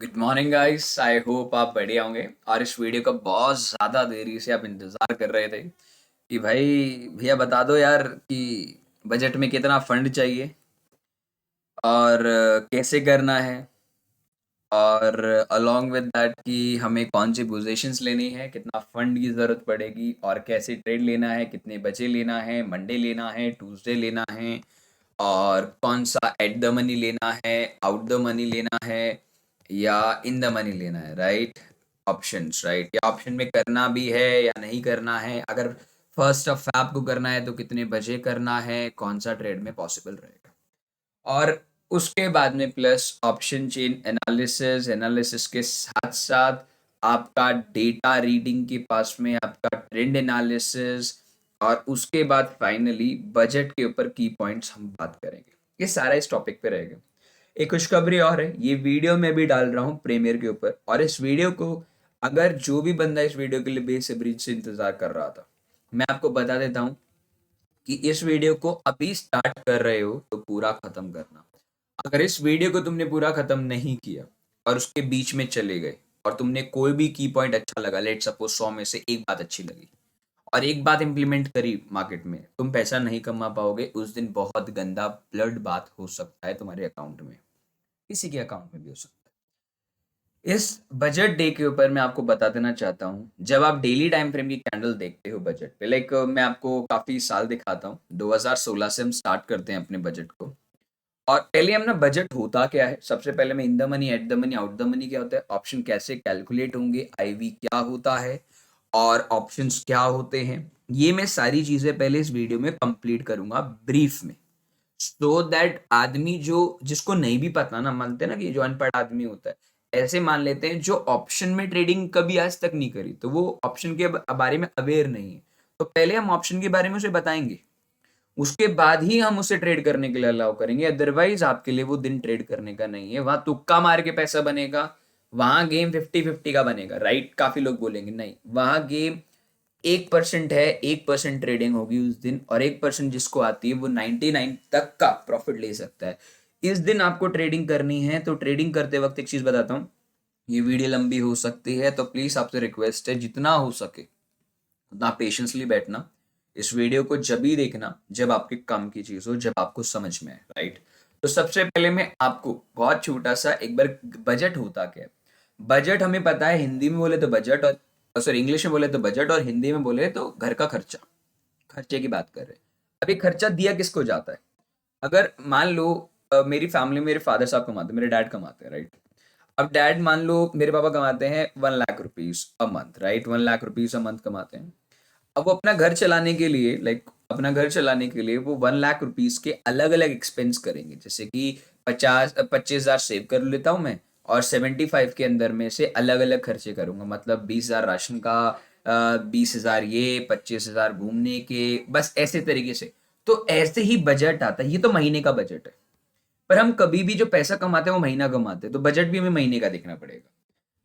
Good morning guys. I hope आप बढ़िया होंगे और इस वीडियो का बहुत ज़्यादा देरी से आप इंतज़ार कर रहे थे कि भाई भैया बता दो यार कि बजट में कितना फंड चाहिए और कैसे करना है और अलॉन्ग विद दैट कि हमें कौन सी पोजीशंस लेनी है, कितना फंड की ज़रूरत पड़ेगी और कैसे ट्रेड लेना है, कितने बजे लेना है, मंडे लेना है, ट्यूसडे लेना है और कौन सा एट द मनी लेना है, आउट द मनी लेना है या इन द मनी लेना है, राइट? Options, right? या ऑप्शन में करना भी है या नहीं करना है, अगर फर्स्ट ऑफ फैब को करना है तो कितने बजे करना है, कौन सा ट्रेड में पॉसिबल रहेगा और उसके बाद में plus option chain analysis analysis के साथ साथ आपका डेटा रीडिंग के पास में आपका ट्रेंड एनालिसिस और उसके बाद फाइनली बजट के ऊपर की पॉइंट्स हम बात करेंगे। ये सारा इस टॉपिक पे रहेगा। एक खुशखबरी और है, ये वीडियो मैं भी डाल रहा हूँ प्रीमियर के ऊपर और इस वीडियो को अगर जो भी बंदा इस वीडियो के लिए बेसब्री से इंतजार कर रहा था, मैं आपको बता देता हूँ कि इस वीडियो को अभी स्टार्ट कर रहे हो तो पूरा खत्म करना। अगर इस वीडियो को तुमने पूरा खत्म नहीं किया और उसके बीच में चले गए और तुमने कोई भी की पॉइंट अच्छा लगा, लेट सपोज 100 में से एक बात अच्छी लगी और एक बात इंप्लीमेंट करी मार्केट में, तुम पैसा नहीं कमा पाओगे। उस दिन बहुत गंदा ब्लड बात हो सकता है तुम्हारे अकाउंट में, किसी के अकाउंट में भी हो सकता है। इस बजट डे के ऊपर मैं आपको बता देना चाहता हूँ, जब आप डेली टाइम फ्रेम की कैंडल देखते हो बजट पे, लाइक मैं आपको काफी साल दिखाता हूँ, 2016 से हम स्टार्ट करते हैं अपने बजट को। और पहले हम ना बजट होता क्या है, सबसे पहले मैं इन the money, eight the money, out the money क्या होता है, ऑप्शन कैसे कैलकुलेट होंगे, आईवी क्या होता है और ऑप्शंस क्या होते हैं, ये मैं सारी चीजें पहले इस वीडियो में कंप्लीट करूंगा ब्रीफ में, सो दैट आदमी जो जिसको नहीं भी पता ना, मानते हैं ना कि जो अनपढ़ आदमी होता है, ऐसे मान लेते हैं जो ऑप्शन में ट्रेडिंग कभी आज तक नहीं करी तो वो ऑप्शन के बारे में अवेयर नहीं है, तो पहले हम ऑप्शन के बारे में उसे बताएंगे, उसके बाद ही हम उसे ट्रेड करने के लिए अलाउ करेंगे। अदरवाइज आपके लिए वो दिन ट्रेड करने का नहीं है, वहां तुक्का मार के पैसा बनेगा, वहां गेम 50-50 का बनेगा, राइट? काफी लोग बोलेंगे नहीं, वहां गेम 1% है, 1% ट्रेडिंग होगी उस दिन और 1% जिसको आती है वो 99 तक का प्रॉफिट ले सकता है। इस दिन आपको ट्रेडिंग करनी है तो ट्रेडिंग करते वक्त एक चीज बताता हूँ, ये वीडियो लंबी हो सकती है तो प्लीज आपसे रिक्वेस्ट है जितना हो सके उतना पेशेंसली बैठना, इस वीडियो को जब ही देखना जब आपके काम की चीज हो, जब आपको समझ में आए, राइट? तो सबसे पहले मैं आपको बहुत छोटा सा एक बार, बजट होता क्या है। बजट हमें पता है, हिंदी में बोले तो बजट और सॉरी इंग्लिश में बोले तो बजट और हिंदी में बोले तो घर का खर्चा, खर्चे की बात कर रहे हैं। अभी खर्चा दिया किसको जाता है, अगर मान लो मेरी फैमिली में मेरे फादर साहब कमाते हैं, मेरे डैड कमाते हैं, राइट? अब डैड मान लो मेरे पापा कमाते हैं 1 lakh rupees a month, right? 1 lakh rupees a month कमाते हैं। अब वो अपना घर चलाने के लिए, लाइक अपना घर चलाने के लिए वो 1 लाख रुपीज के अलग अलग एक्सपेंस करेंगे, जैसे कि 25,000 सेव कर लेता हूँ मैं और 75 के अंदर में से अलग अलग खर्चे करूंगा, मतलब 20,000 राशन का, 20,000 ये, 25,000 घूमने के, बस ऐसे तरीके से। तो ऐसे ही बजट आता है, ये तो महीने का बजट है। पर हम कभी भी जो पैसा कमाते हैं वो महीना कमाते हैं, तो बजट भी हमें महीने का देखना पड़ेगा।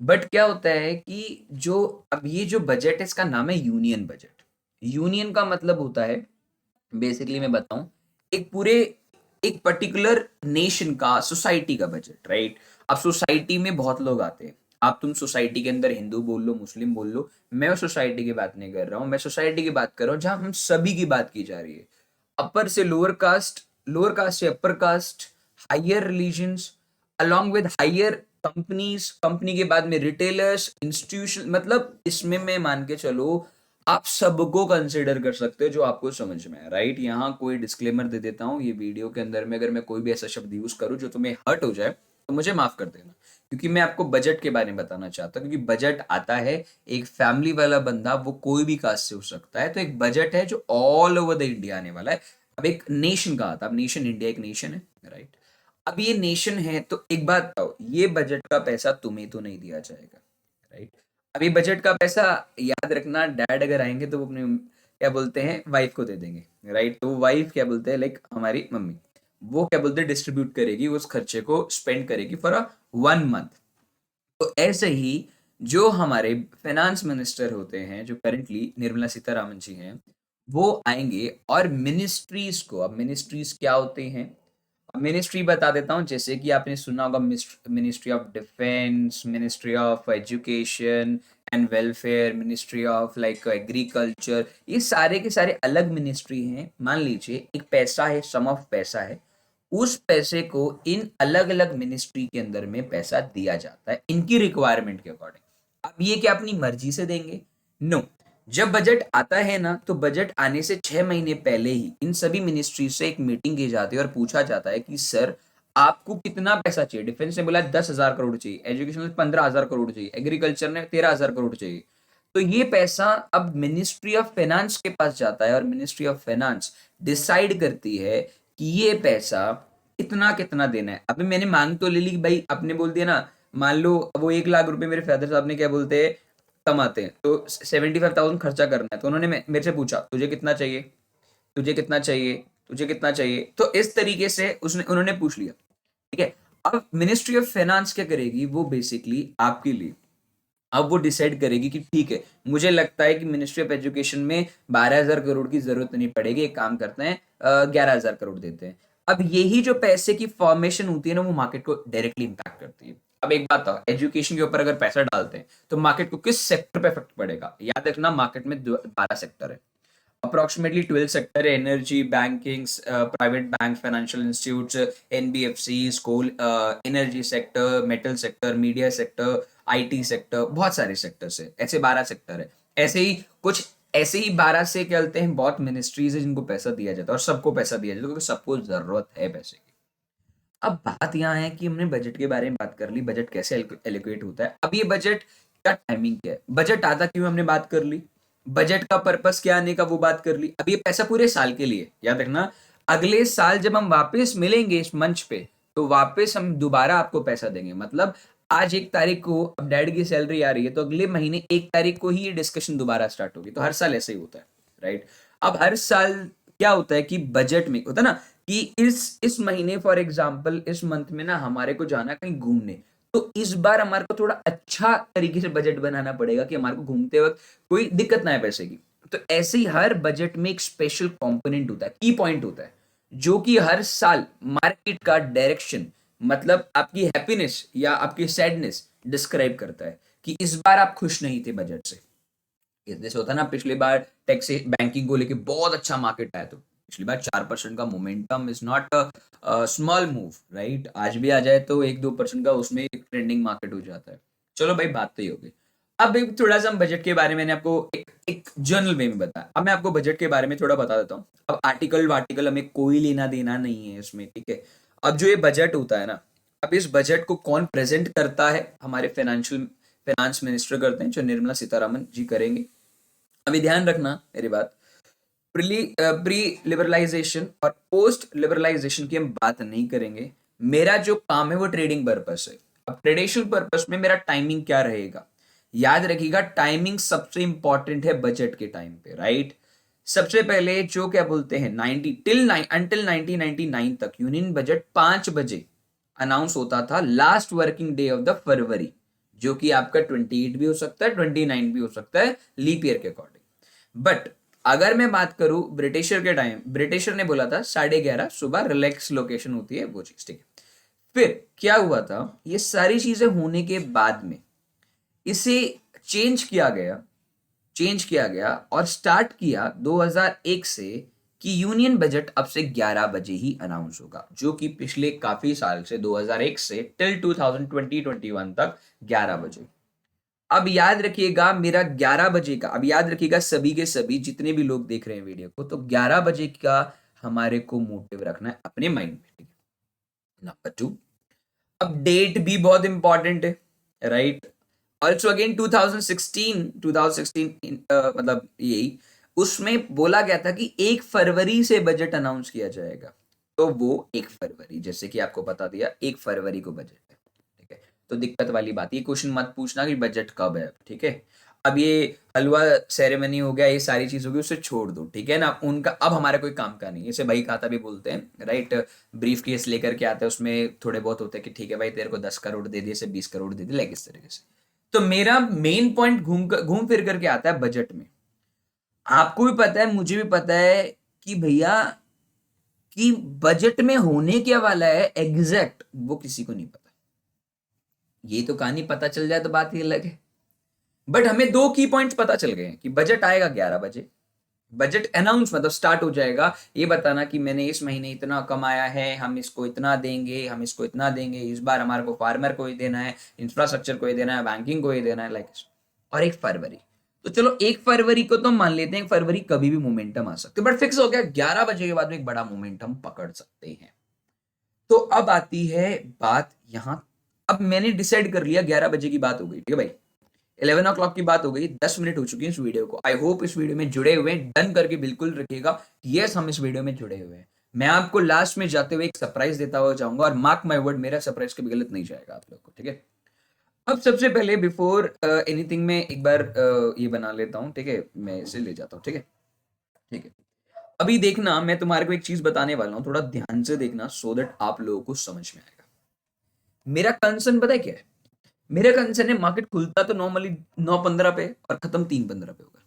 बट क्या होता है कि जो अब ये जो बजट है इसका नाम है यूनियन बजट। यूनियन का मतलब होता है, बेसिकली मैं बताऊं, एक पूरे एक पर्टिकुलर नेशन का, सोसाइटी का बजट, राइट? अब सोसाइटी में बहुत लोग आते हैं, आप तुम सोसाइटी के अंदर हिंदू बोल लो, मुस्लिम बोल लो, मैं उस सोसाइटी की बात नहीं कर रहा हूँ, मैं सोसाइटी की बात कर रहा हूँ जहां हम सभी की बात की जा रही है, अपर से लोअर कास्ट, लोअर कास्ट से upper caste, higher religions, along with higher companies, company के बाद में रिटेलर्स, इंस्टीट्यूशन, मतलब इसमें मैं मान के चलो आप सबको कंसिडर कर सकते हो जो आपको समझ में है, राइट? यहाँ कोई डिस्क्लेमर दे देता हूँ, ये वीडियो के अंदर में अगर मैं कोई भी ऐसा शब्द यूज करूँ जो तुम्हें हर्ट हो जाए तो मुझे माफ कर देना, क्योंकि मैं आपको बजट के बारे में बताना चाहता हूँ, क्योंकि बजट आता है, एक फैमिली वाला बंदा वो कोई भी कास्ट से हो सकता है, तो एक बजट है जो ऑल ओवर द इंडिया आने वाला है। अब एक नेशन का आता है, अब नेशन, इंडिया एक नेशन है, राइट? अब ये नेशन है तो एक बात बताओ, ये बजट का पैसा तुम्हें तो नहीं दिया जाएगा, राइट? अभी बजट का पैसा, याद रखना, डैड अगर आएंगे तो वो अपने क्या बोलते हैं वाइफ को दे देंगे, राइट? तो वो वाइफ क्या बोलते हैं, लाइक हमारी मम्मी, वो क्या बोलते हैं डिस्ट्रीब्यूट करेगी उस खर्चे को, स्पेंड करेगी फॉर अ 1 मंथ। तो ऐसे ही जो हमारे फाइनेंस मिनिस्टर होते हैं, जो करंटली निर्मला सीतारामन जी हैं, वो आएंगे और मिनिस्ट्रीज को, अब मिनिस्ट्रीज क्या होते हैं, मिनिस्ट्री बता देता हूँ, जैसे कि आपने सुना होगा ministry of defence, ministry of education and welfare, ministry of like agriculture, ये सारे के सारे अलग मिनिस्ट्री हैं। मान लीजिए एक पैसा है, सम ऑफ पैसा है, उस पैसे को इन अलग अलग मिनिस्ट्री के अंदर में पैसा दिया जाता है इनकी रिक्वायरमेंट के अकॉर्डिंग। अब ये क्या अपनी मर्जी से देंगे? नो। जब बजट आता है ना, तो बजट आने से 6 महीने पहले ही इन सभी मिनिस्ट्री से एक मीटिंग की जाती है और पूछा जाता है कि सर आपको कितना पैसा चाहिए। डिफेंस ने बोला 10,000 करोड़ चाहिए, एजुकेशन ने 15,000 करोड़ चाहिए, एग्रीकल्चर ने 13,000 करोड़ चाहिए। तो ये पैसा अब मिनिस्ट्री ऑफ फाइनेंस के पास जाता है और मिनिस्ट्री ऑफ फाइनेंस डिसाइड करती है कि ये पैसा इतना कितना देना है। अभी मैंने मांग तो ले ली भाई, आपने बोल दिया ना, मान लो वो 1 लाख रुपए मेरे फादर साहब ने क्या बोलते हैं कमाते हैं, तो 75,000 खर्चा करना है, तो उन्होंने मेरे से पूछा तुझे कितना चाहिए, तुझे कितना चाहिए, तुझे कितना चाहिए, तो इस तरीके से उन्होंने पूछ लिया। ठीक है। अब मिनिस्ट्री ऑफ फाइनेंस क्या करेगी, वो बेसिकली आपके लिए अब वो डिसाइड करेगी कि ठीक है, मुझे लगता है कि मिनिस्ट्री ऑफ एजुकेशन में 12,000 करोड़ की जरूरत नहीं पड़ेगी, एक काम करते हैं 11,000 करोड़ देते हैं। अब यही जो पैसे की फॉर्मेशन होती है ना, वो मार्केट को डायरेक्टली इंपैक्ट करती है। अब एक बात है, एजुकेशन के ऊपर अगर पैसा डालते हैं तो मार्केट को किस सेक्टर पे इफेक्ट पड़ेगा? याद रखना, मार्केट में 12 सेक्टर है, अप्रोक्सीमेटली 12 सेक्टर है। Energy, banking, private bank, financial institutes, NBFC, school, energy sector, metal sector, media sector, IT sector, बहुत सारे सेक्टर्स है, ऐसे 12 सेक्टर है। ऐसे ही 12 से क्या बोलते हैं, बहुत मिनिस्ट्रीज है जिनको पैसा दिया जाता है और सबको पैसा दिया जाता है क्योंकि सबको जरूरत है पैसे की। अब बात यहाँ है कि हमने बजट के बारे में बात कर ली, बजट कैसे एलोकेट होता है। अब ये बजट का टाइमिंग क्या है, बजट आता क्यों, हमने बात कर ली, बजट का पर्पस क्या आने का वो बात कर ली। अब ये पैसा पूरे साल के लिए, याद रखना, अगले साल जब हम वापस मिलेंगे इस मंच पे, तो वापस हम दोबारा आपको पैसा देंगे। मतलब आज 1 तारीख को अब डैड की सैलरी आ रही है, तो अगले महीने 1 तारीख को ही ये डिस्कशन दोबारा स्टार्ट होगी। तो हर साल ऐसे ही होता है, राइट। अब हर साल क्या होता है कि बजट में होता है ना कि इस महीने फॉर एग्जाम्पल इस मंथ में ना हमारे को जाना कहीं घूमने, तो इस बार हमारे को थोड़ा अच्छा तरीके से बजट बनाना पड़ेगा कि हमारे को घूमते वक्त कोई दिक्कत ना है पैसे की। तो ऐसे ही हर बजट में एक स्पेशल कंपोनेंट होता है, की पॉइंट होता है, जो कि हर साल मार्केट का डायरेक्शन, मतलब आपकी हैप्पीनेस या आपकी सैडनेस डिस्क्राइब करता है कि इस बार आप खुश नहीं थे बजट से। जैसे होता है ना, पिछली बार टैक्स बैंकिंग को लेके बहुत अच्छा मार्केट आया, तो पिछली बार 4% का momentum is not small move, right. आज भी आ जाए तो 1-2% का उसमें ट्रेंडिंग मार्केट हो जाता है। चलो भाई, बात तो ही हो गई। अब एक थोड़ा सा हम बजट के बारे में, मैंने आपको एक जर्नल वे में बताया, अब मैं आपको बजट के बारे में थोड़ा बता देता हूँ। अब आर्टिकल वार्टिकल हमें कोई लेना देना नहीं है इसमें, ठीक है। अब जो ये बजट होता है ना, अब इस बजट को कौन प्रेजेंट करता है, हमारे फाइनेंस मिनिस्टर करते हैं, जो निर्मला सीतारामन जी करेंगे। अभी ध्यान रखना मेरी बात, प्री लिबरलाइजेशन और पोस्ट लिबरलाइजेशन की हम बात नहीं करेंगे। मेरा जो काम है वो ट्रेडिंग पर्पस है। अब ट्रेडिशनल पर्पस में मेरा टाइमिंग क्या रहेगा, याद रखिएगा, टाइमिंग सबसे इंपॉर्टेंट है बजट के टाइम पे, राइट। सबसे पहले जो क्या बोलते हैं 90 अंटिल 1999 तक यूनियन बजट 5 बजे अनाउंस होता था, last working day of the फरवरी, जो कि आपका 28 भी हो सकता है, 29 भी हो सकता है, लीप ईयर के अकॉर्डिंग। बट अगर मैं बात करूं ब्रिटिशर के टाइम, ब्रिटिशर ने बोला था 11:30 सुबह रिलैक्स लोकेशन होती है वो चीज, ठीक है। फिर क्या हुआ था, ये सारी चीजें होने के बाद में इसे चेंज किया गया और स्टार्ट किया 2001 से कि यूनियन बजट अब से 11 बजे ही अनाउंस होगा, जो कि पिछले काफी साल से 2001 से टिल 2020-21 तक 11 बजे। अब याद रखिएगा मेरा 11 बजे का, अब याद रखिएगा सभी के सभी जितने भी लोग देख रहे हैं वीडियो को, तो 11 बजे का हमारे को मोटिव रखना है अपने माइंड में, ठीक है। नंबर 2, अब डेट भी बहुत इंपॉर्टेंट है, राइट। ऑल्सो अगेन 2016 मतलब यही उसमें बोला गया था कि 1 फरवरी से बजट अनाउंस किया जाएगा, तो वो 1 फरवरी, जैसे कि आपको बता दिया 1 फरवरी को बजट है, ठीक है। तो दिक्कत वाली बात, ये क्वेश्चन मत पूछना कि बजट कब है, ठीक है। अब ये हलवा सेरेमनी हो गया, ये सारी चीज होगी, उसे छोड़ दो, ठीक है ना, उनका अब हमारा कोई काम का नहीं। जैसे भाई खाता भी बोलते हैं, राइट, ब्रीफ केस लेकर के आते हैं, उसमें थोड़े बहुत होते हैं कि ठीक है भाई तेरे को 10 करोड़ दे दिए से 20 करोड़ दे दिए, लाइक इस तरीके से। तो मेरा मेन पॉइंट घूम फिर करके आता है बजट में। आपको भी पता है, मुझे भी पता है कि भैया कि बजट में होने क्या वाला है एग्जैक्ट, वो किसी को नहीं पता। ये तो कहानी पता चल जाए तो बात ही अलग है। बट हमें दो की पॉइंट्स पता चल गए हैं कि बजट आएगा 11 बजे, बजट अनाउंस मतलब स्टार्ट हो जाएगा, ये बताना कि मैंने इस महीने इतना कमाया है, हम इसको इतना देंगे, हम इसको इतना देंगे, इस बार हमारे को फार्मर को ही देना है, इंफ्रास्ट्रक्चर को ही देना है, बैंकिंग को ही देना है, लाइक। और 1 फरवरी, तो चलो 1 फरवरी को तो मान लेते हैं, 1 फरवरी कभी भी मोमेंटम आ सकते, बट फिक्स हो गया 11 बजे के बाद में एक बड़ा मोमेंटम पकड़ सकते हैं। तो अब आती है बात यहां, अब मैंने डिसाइड कर लिया 11 बजे की बात हो गई, ठीक है भाई, 11 o'clock की बात हो गई, 10 मिनट हो चुकी है इस वीडियो को। आई होप इस वीडियो में जुड़े हुए हैं, डन करके बिल्कुल रखिएगा, यस हम इस वीडियो में जुड़े हुए हैं। मैं आपको लास्ट में जाते हुए एक सरप्राइज देता हुआ जाऊंगा, और मार्क माय वर्ड, मेरा सरप्राइज कभी गलत नहीं जाएगा आप लोग को, ठीक है। अब सबसे पहले बिफोर एनीथिंग में एक बार ये बना लेता हूँ, ठीक है, मैं इसे ले जाता हूँ, ठीक है, ठीक है। अभी देखना, मैं तुम्हारे को एक चीज बताने वाला हूँ, थोड़ा ध्यान से देखना सो दैट आप लोगों को समझ में आएगा। मेरा कंसर्न पता है क्या है? मेरा कंसर्न है मार्केट खुलता तो नॉर्मली 9:15 पे और खत्म 3:15 पे होगा।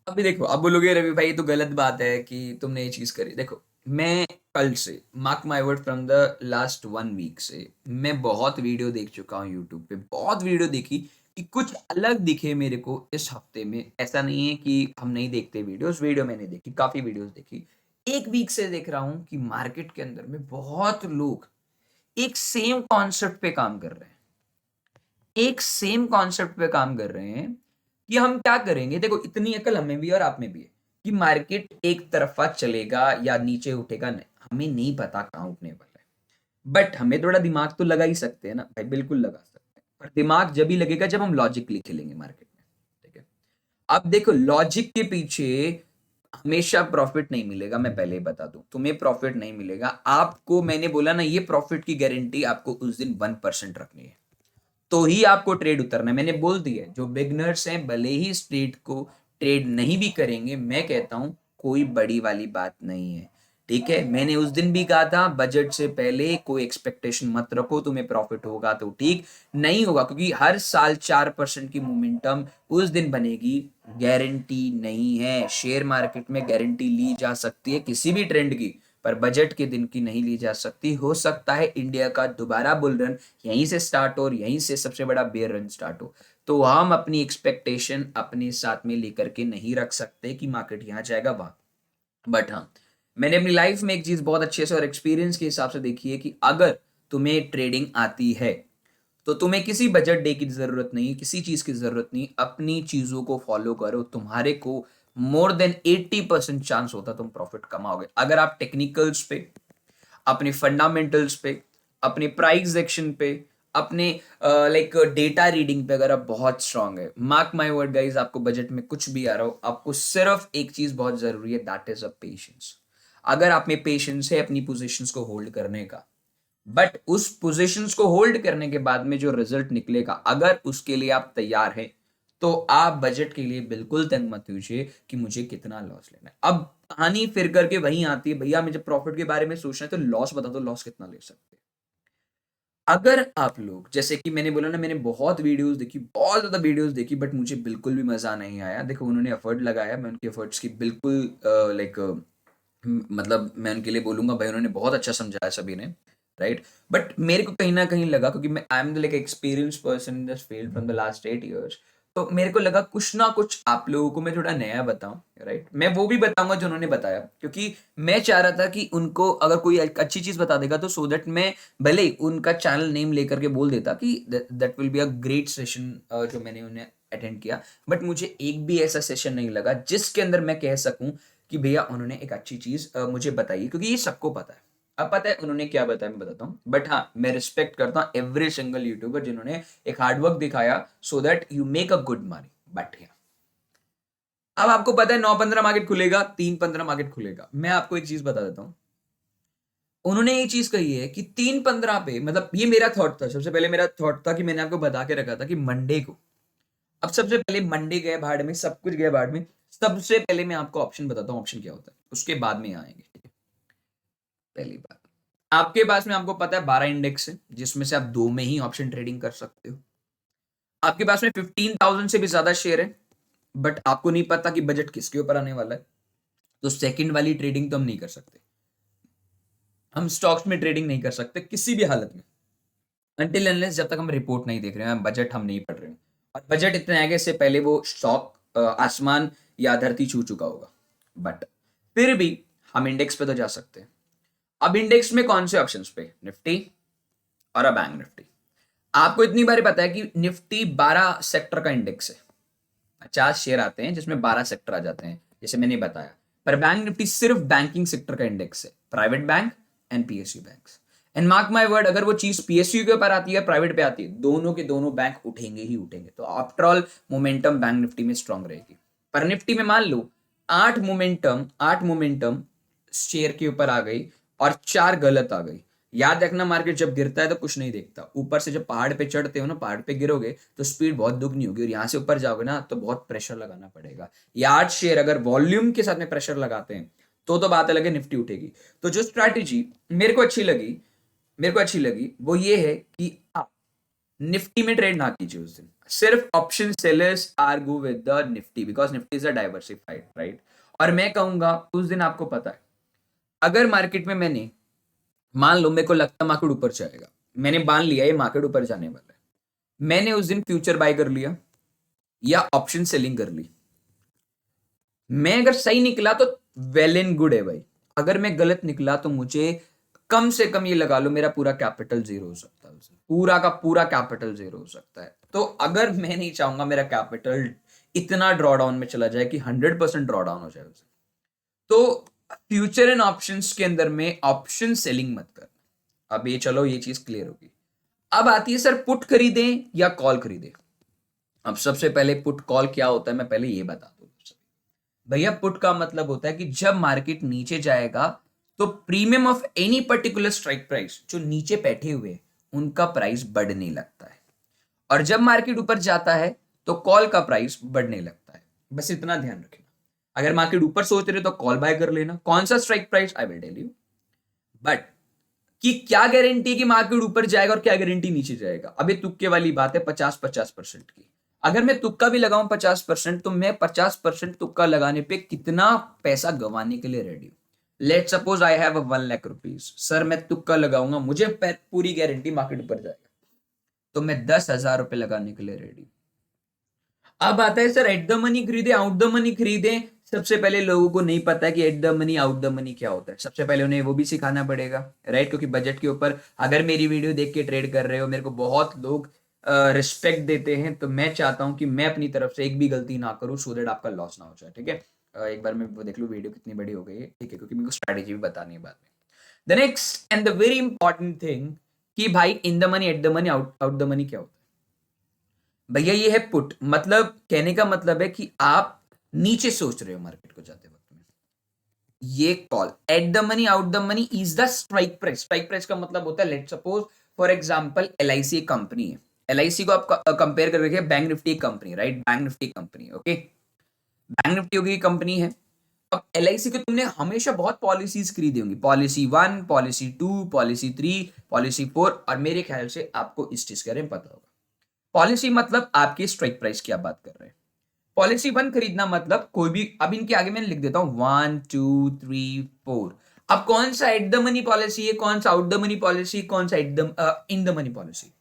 अभी देखो, आप बोलोगे रवि भाई ये तो गलत बात है कि तुमने ये चीज करी। देखो, मैं कल से, mark my word, from the last 1 week से मैं बहुत वीडियो देख चुका हूँ यूट्यूब पे, बहुत वीडियो देखी कि कुछ अलग दिखे मेरे को इस हफ्ते में। ऐसा नहीं है कि हम नहीं देखते वीडियोस, वीडियो मैंने देखी, काफी वीडियोस देखी। 1 वीक से देख रहा हूँ कि मार्केट के अंदर में बहुत लोग एक सेम कॉन्सेप्ट पे काम कर रहे हैं, एक सेम कॉन्सेप्ट पे काम कर रहे हैं कि हम क्या करेंगे। देखो, इतनी अकल हमें भी और आप में भी है कि मार्केट एक तरफा चलेगा या नीचे उठेगा, नहीं हमें नहीं पता कहाँ उठने वाला है, बट हमें थोड़ा दिमाग तो लगा ही सकते हैं ना भाई, बिल्कुल लगा सकते हैं, पर दिमाग जब ही लगेगा जब हम लॉजिकली खेलेंगे मार्केट में, ठीक है। अब देखो, लॉजिक के पीछे हमेशा प्रॉफिट नहीं मिलेगा, मैं पहले ही बता दूं, तुम्हें प्रॉफिट नहीं मिलेगा। आपको मैंने बोला ना, ये प्रॉफिट की गारंटी आपको उस दिन 1% रखनी है, तो ही आपको ट्रेड उतरना है। मैंने बोल दिया है, जो बिगनर्स हैं भले ही स्ट्रेट को ट्रेड नहीं भी करेंगे, मैं कहता हूं कोई बड़ी वाली बात नहीं है, ठीक है। मैंने उस दिन भी कहा था, बजट से पहले कोई एक्सपेक्टेशन मत रखो, तुम्हें प्रॉफिट होगा तो ठीक, नहीं होगा, क्योंकि हर साल 4% की मोमेंटम उस दिन बनेगी, गारंटी नहीं है। शेयर मार्केट में गारंटी ली जा सकती है किसी भी ट्रेंड की, पर बजट के दिन की नहीं ली जा सकती। हो सकता है इंडिया का दोबारा बुल रन यहीं से स्टार्ट हो और यहीं से सबसे बड़ा बेयर रन स्टार्ट हो, तो हम अपनी एक्सपेक्टेशन अपने साथ में लेकर के नहीं रख सकते कि मार्केट यहां जाएगा वहां। बट हाँ, मैंने अपनी लाइफ में एक चीज बहुत अच्छे से और एक्सपीरियंस के हिसाब से देखी है कि अगर तुम्हें ट्रेडिंग आती है तो तुम्हें किसी बजट डे की जरूरत नहीं, किसी चीज की जरूरत नहीं, अपनी चीजों को फॉलो करो, तुम्हारे को मोर देन 80% चांस होता तुम प्रॉफिट कमाओगे, अगर आप टेक्निकल्स पे, अपने फंडामेंटल्स पे, अपने प्राइस एक्शन पे, अपने लाइक डेटा रीडिंग पे अगर आप बहुत स्ट्रांग है। मार्क माय वर्ड गाइस, आपको बजट में कुछ भी आ रहा हो, आपको सिर्फ एक चीज बहुत जरूरी है, दैट इज अ पेशेंस। अगर आप में पेशेंस है अपनी पोजीशंस को होल्ड करने का, बट उस पोजीशंस को होल्ड करने के बाद में जो रिजल्ट निकलेगा, अगर उसके लिए आप तैयार हैं, तो आप बजट के लिए बिल्कुल तंग मत कीजिए कि मुझे कितना लॉस लेना है। अब कहानी फिर करके वहीं आती है, भैया मुझे प्रॉफिट के बारे में सोचना है तो लॉस बता दो, लॉस कितना ले सकते हैं। अगर आप लोग, जैसे कि मैंने बोला ना, मैंने बहुत वीडियोस देखी, बहुत ज्यादा वीडियोस देखी, बट मुझे बिल्कुल भी मजा नहीं आया। देखो, उन्होंने एफर्ट लगाया, मैं उनके एफर्ट्स की बिल्कुल लाइक मतलब मैं उनके लिए बोलूंगा भाई, उन्होंने बहुत अच्छा समझाया सभी ने, राइट। बट मेरे को कहीं ना कहीं लगा, क्योंकि मैं I am like experience person in this field from the last 8 years, तो मेरे को लगा कुछ ना कुछ आप लोगों को मैं थोड़ा नया बताऊं, राइट। मैं वो भी बताऊंगा जो उन्होंने बताया, क्योंकि मैं चाह रहा था कि उनको अगर कोई एक अच्छी चीज बता देगा तो सो दैट मैं भले ही उनका चैनल नेम लेकर के बोल देता कि that will be a great session जो मैंने उन्हें अटेंड किया, बट मुझे एक भी ऐसा सेशन नहीं लगा जिसके अंदर मैं कह सकूं कि भैया उन्होंने एक अच्छी चीज मुझे बताई, क्योंकि ये सबको पता है। अब पता है उन्होंने क्या बताया, मैं बताता हूँ, बट हाँ मैं रिस्पेक्ट करता हूँ एवरी सिंगल यूट्यूबर जिन्होंने एक हार्डवर्क दिखाया so that you make a good money. But अब आपको पता है 9:15 मार्केट खुलेगा, 3:15 मार्केट खुलेगा। मैं आपको एक चीज बता देता हूँ, उन्होंने ये चीज कही है कि 3:15 पे, मतलब ये मेरा थॉट था, सबसे पहले मेरा थॉट था कि मैंने आपको बता के रखा था कि मंडे को, अब सबसे पहले मंडे गए भाड़ में, सब कुछ गया भाड़ में, सबसे पहले मैं आपको ऑप्शन बताता हूँ, ऑप्शन क्या होता है, उसके बाद में आएंगे, ठीक है। पहली बात, आपके पास में आपको पता है 12 इंडेक्स है, जिसमें से आप 2 में ही ऑप्शन ट्रेडिंग कर सकते हो। आपके पास में 15,000 से भी ज्यादा शेयर है, बट आपको नहीं पता कि बजट किसके ऊपर आने वाला है। तो सेकंड वाली ट्रेडिंग तो हम नहीं कर सकते, हम स्टॉक्स में ट्रेडिंग नहीं कर सकते किसी भी हालत में, अनटिल अनलेस जब तक हम रिपोर्ट नहीं देख रहे हैं, बजट हम नहीं पढ़ रहे हैं। और बजट इतने आगे से पहले वो स्टॉक आसमान या धरती छू चुका होगा, बट फिर भी हम इंडेक्स पे तो जा सकते हैं। अब इंडेक्स में कौन से ऑप्शंस पे? निफ्टी और अब बैंक निफ्टी। आपको इतनी बार पता है कि निफ्टी 12 सेक्टर का इंडेक्स है, 50 शेयर आते हैं जिसमें 12 सेक्टर आ जाते हैं, जैसे मैंने बताया। पर बैंक निफ्टी सिर्फ बैंकिंग सेक्टर का इंडेक्स है, private bank and PSU banks. And mark my word, अगर वो चीज पीएसयू के ऊपर आती है, प्राइवेट पे आती है, दोनों के दोनों बैंक उठेंगे ही उठेंगे। तो after all momentum bank Nifty में स्ट्रांग रहेगी। पर निफ्टी में मान लो 8 मोमेंटम शेयर के ऊपर आ गई और 4 गलत आ गई। याद रखना, मार्केट जब गिरता है तो कुछ नहीं देखता, ऊपर से जब पहाड़ पे चढ़ते हो ना, पहाड़ पे गिरोगे तो स्पीड बहुत दुगनी होगी, और यहाँ से ऊपर जाओगे ना तो बहुत प्रेशर लगाना पड़ेगा। ये 8 शेयर अगर वॉल्यूम के साथ में प्रेशर लगाते हैं तो बात अलग है, निफ्टी उठेगी। तो जो स्ट्रैटेजी मेरे को अच्छी लगी वो ये है कि आप निफ्टी में ट्रेड ना कीजिए उस दिन। सिर्फ option sellers are go with the Nifty because Nifty is a diversified, right. और मैं कहूंगा उस दिन आपको पता है, अगर मार्केट में मैंने मान लो मेरे को लगता मार्केट ऊपर जाएगा, मैंने मान लिया ये मार्केट ऊपर जाने वाला है, मैंने उस दिन फ्यूचर बाय कर लिया या ऑप्शन सेलिंग कर ली, मैं अगर सही निकला तो वेल एंड गुड है भाई। अगर मैं गलत निकला तो मुझे कम से कम ये लगा लो मेरा पूरा कैपिटल जीरो हो सकता है, पूरा का पूरा कैपिटल जीरो हो सकता है। तो अगर मैं नहीं चाहूंगा मेरा कैपिटल इतना ड्रॉ डाउन में चला जाए कि 100% ड्रॉ डाउन हो जाए उसे, तो फ्यूचर एंड ऑप्शंस के अंदर में ऑप्शन सेलिंग मत करना। अब ये चलो ये चीज क्लियर होगी। अब आती है सर पुट खरीदें या कॉल खरीदें। अब सबसे पहले पुट कॉल क्या होता है मैं पहले ये बता दूं भैया। पुट का मतलब होता है कि जब मार्केट नीचे जाएगा तो premium of any particular strike price, जो नीचे बैठे हुए उनका प्राइस बढ़ने लगता है, और जब मार्केट ऊपर जाता है तो कॉल का प्राइस बढ़ने लगता है। बस इतना ध्यान रखना। अगर मार्केट ऊपर सोच रहे तो कॉल बाय कर लेना, कौन सा strike price I will tell you, but कि क्या गारंटी है कि मार्केट ऊपर जाएगा और क्या गारंटी नीचे जाएगा। अभी तुक्के वाली बात है 50-50% की। अगर मैं तुक्का भी लगाऊं 50%, तो मैं 50% तुक्का लगाने पे कितना पैसा गंवाने के लिए रेडी हूं। Let suppose I have 1 lakh rupees, sir मैं तुक्का लगाऊंगा, मुझे पूरी गारंटी मार्केट ऊपर जाएगा, तो मैं 10,000 रुपए लगाने के लिए रेडी। अब आता है सर एट द मनी खरीदे आउट द मनी खरीदे। सबसे पहले लोगों को नहीं पता कि eight the money out the money क्या होता है, सबसे पहले उन्हें वो भी सिखाना पड़ेगा, राइट। क्योंकि बजट के ऊपर अगर मेरी वीडियो देख के ट्रेड कर रहे हो, मेरे को बहुत लोग रिस्पेक्ट देते हैं, तो मैं चाहता हूं कि मैं अपनी तरफ से एक भी गलती ना करूं, सो दैट आपका लॉस ना हो जाए, ठीक है। एक बार मैं वो देख लूं वीडियो कितनी बड़ी हो गई है, ठीक है, क्योंकि मेरे को स्ट्रैटेजी भी बतानी है बाद में। The next and the very important thing कि भाई इन the money at the money out the money क्या होता है भैया। ये है पुट, मतलब कहने का मतलब है कि आप नीचे सोच रहे हो मार्केट को जाते वक्त में। ये call at the money out the money is the strike price. Strike price का मतलब होता है, let suppose for example LIC company है, एलआईसी को आप कंपेयर कर रखे bank Nifty company, right, bank Nifty company, okay. Bank Nifty होगी कंपनी है। अब एलआईसी के तुमने हमेशा बहुत पॉलिसीज खरीदी होंगी, पॉलिसी 1, पॉलिसी 2, पॉलिसी 3, पॉलिसी 4, और मेरे ख्याल से आपको इस चीज के बारे में पता होगा। पॉलिसी मतलब आपकी स्ट्राइक प्राइस की आप बात कर रहे हैं। पॉलिसी 1 खरीदना मतलब कोई भी, अब इनके आगे मैंने लिख देता हूं 1 2 3 4। अब कौन सा एट द मनी पॉलिसी है, कौन सा आउट द मनी पॉलिसी, कौन सा इन द मनी पॉलिसी।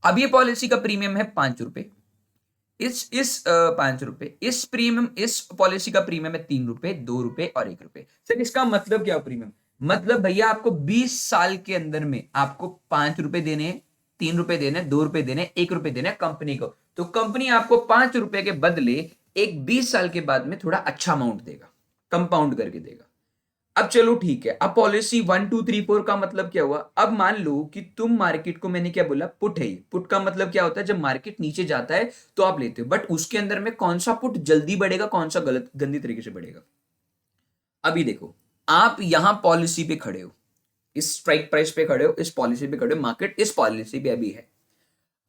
अब ये पॉलिसी का प्रीमियम है 5 रुपए, इस 5 रुपए, इस प्रीमियम, इस पॉलिसी का प्रीमियम है 3 रुपए, 2 रुपए और 1 रुपए। सर इसका मतलब क्या प्रीमियम, मतलब भैया आपको 20 साल के अंदर में आपको 5 रुपए देने, 3 रुपए देने, 2 रुपए देने, 1 रुपए देने कंपनी को। तो कंपनी आपको 5 रुपए के बदले एक 20 साल के बाद में थोड़ा अच्छा अमाउंट देगा, कंपाउंड करके देगा। अब चलो ठीक है, अब पॉलिसी 1 2 3 4 का मतलब क्या हुआ। अब मान लो कि तुम मार्केट को, मैंने क्या बोला, पुट है। पुट का मतलब क्या होता है, जब मार्केट नीचे जाता है तो आप लेते हो, बट उसके अंदर में कौन सा पुट जल्दी बढ़ेगा, कौन सा गलत गंदी तरीके से बढ़ेगा। अभी देखो, आप यहां पॉलिसी पे खड़े हो, इस स्ट्राइक प्राइस पे खड़े हो, इस पॉलिसी पे खड़े हो, मार्केट इस पॉलिसी पे अभी है।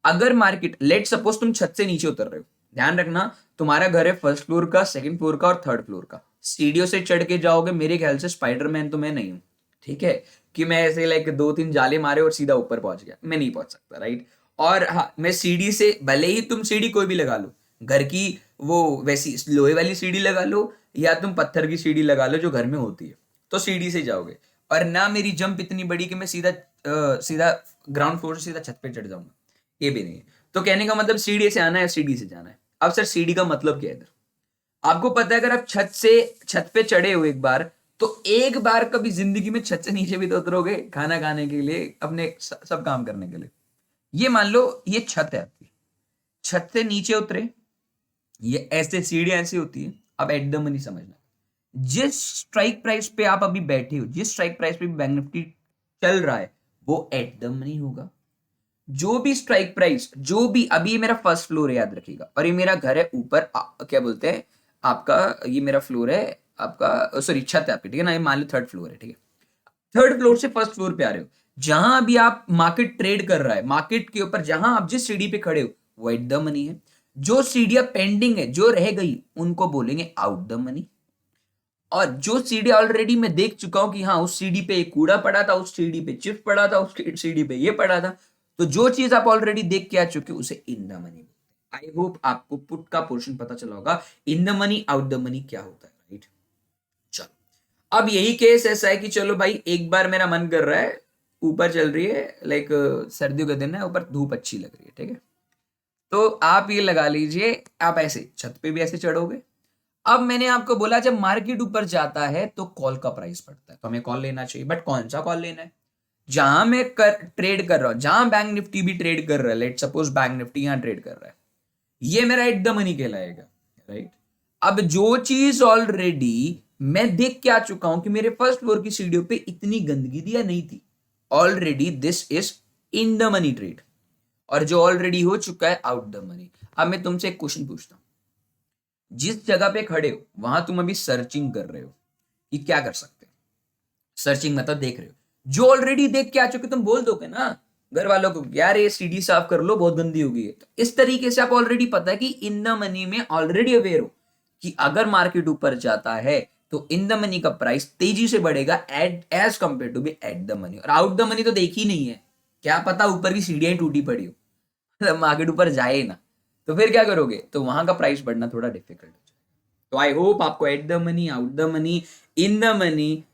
अगर मार्केट, लेट सपोज तुम छत से नीचे उतर रहे हो, ध्यान रखना तुम्हारा घर है फर्स्ट फ्लोर का, सेकंड फ्लोर का और थर्ड फ्लोर का, सीढ़ियों से चढ़ के जाओगे, मेरे ख्याल से स्पाइडरमैन तो मैं नहीं हूं, ठीक है, कि मैं ऐसे लाइक 2-3 जाले मारे और सीधा ऊपर पहुंच गया, मैं नहीं पहुंच सकता, राइट। और हाँ, मैं सीढ़ी से, भले ही तुम सीढ़ी कोई भी लगा लो, घर की वो वैसी लोहे वाली सीढ़ी लगा लो या तुम पत्थर की सीढ़ी लगा लो जो घर में होती है, तो सीढ़ी से जाओगे। और ना मेरी जंप इतनी बड़ी कि मैं सीधा ग्राउंड फ्लोर से सीधा छत पे चढ़ जाऊंगा, ये भी नहीं है। तो कहने का मतलब सीढ़ी से आना है, सीढ़ी से जाना है। अब सर सीढ़ी का मतलब क्या है इधर? आपको पता है अगर आप छत पे चढ़े हो एक बार, तो एक बार कभी जिंदगी में छत से नीचे भी तो उतरोगे खाना खाने के लिए, अपने सब काम करने के लिए। ये मान लो ये छत है आपकी, छत से नीचे उतरे, ये ऐसे सीढ़ियां ऐसी होती है। अब एट द मनी समझना, जिस स्ट्राइक प्राइस पे आप अभी बैठे हो, जिस स्ट्राइक प्राइस पे बैंक निफ्टी चल रहा है, वो एट द मनी होगा। जो भी स्ट्राइक प्राइस, जो भी, अभी ये मेरा फर्स्ट फ्लोर है याद रखिएगा, और ये मेरा घर है ऊपर, क्या बोलते हैं आपका, ये मेरा फ्लोर है आपका, सॉरी छत है आपकी, ठीक है ना, ये मान लो थर्ड फ्लोर है, ठीक है। थर्ड फ्लोर से फर्स्ट फ्लोर पे आ रहे हो, जहां अभी आप मार्केट ट्रेड कर रहा है, मार्केट के ऊपर जहां आप जिस सीढ़ी पे खड़े हो, वो एट द मनी है। जो सीढ़ियां पेंडिंग है, जो रह गई, उनको बोलेंगे आउट द मनी। और जो सीढ़ी ऑलरेडी मैं देख चुका हूं कि हाँ उस सीढ़ी पे एक कूड़ा पड़ा था, उस सीढ़ी पे चिप्स पड़ा था, उस सीढ़ी पे ये पड़ा था, तो जो चीज आप ऑलरेडी देख के आ चुके हो, उसे इन द मनी। आई होप आपको पुट का पोर्शन पता चला होगा, इन the money out the money क्या होता है, राइट। चलो, अब यही केस ऐसा है कि चलो भाई एक बार मेरा मन कर रहा है, ऊपर चल रही है, लाइक सर्दियों का दिन है, ऊपर धूप अच्छी लग रही है, ठीक है। तो आप ये लगा लीजिए, आप ऐसे छत पे भी ऐसे चढ़ोगे। अब मैंने आपको बोला जब मार्केट ऊपर जाता है तो कॉल का प्राइस बढ़ता है, तो हमें कॉल लेना चाहिए, बट कौन सा कॉल लेना है? जहां मैं ट्रेड कर रहा हूं, जहां बैंक निफ्टी भी ट्रेड कर रहा है, लेट सपोज बैंक निफ्टी यहां ट्रेड कर रहा है, ये मेरा एट द मनी कहलाएगा, राइट। अब जो चीज ऑलरेडी मैं देख के आ चुका हूं कि मेरे फर्स्ट फ्लोर की सीढ़ियों पे इतनी गंदगी दिया नहीं थी, already this is in the money trade. और जो ऑलरेडी हो चुका है आउट द मनी। अब मैं तुमसे एक क्वेश्चन पूछता हूं, जिस जगह पे खड़े हो वहां तुम अभी सर्चिंग कर रहे हो कि क्या कर सकते हो। सर्चिंग मतलब देख रहे हो, जो ऑलरेडी देख के आ चुके तुम बोल दोगे ना घर वालों को, यार ये सीढ़ी साफ कर लो बहुत गंदी हो गई है। तो इस तरीके से आप ऑलरेडी पता है कि इन द मनी में ऑलरेडी अवेयर हो कि अगर मार्केट ऊपर जाता है तो इन द मनी का प्राइस तेजी से बढ़ेगा as compared to be at the money. और आउट द मनी तो देखी नहीं है, क्या पता ऊपर की सीढ़ियां टूटी पड़ी हो, मतलब मार्केट ऊपर जाए ना, तो फिर क्या करोगे? तो वहां का प्राइस बढ़ना थोड़ा डिफिकल्ट हो जाएगा। तो आई होप आपको eight the money, out the money, in the money,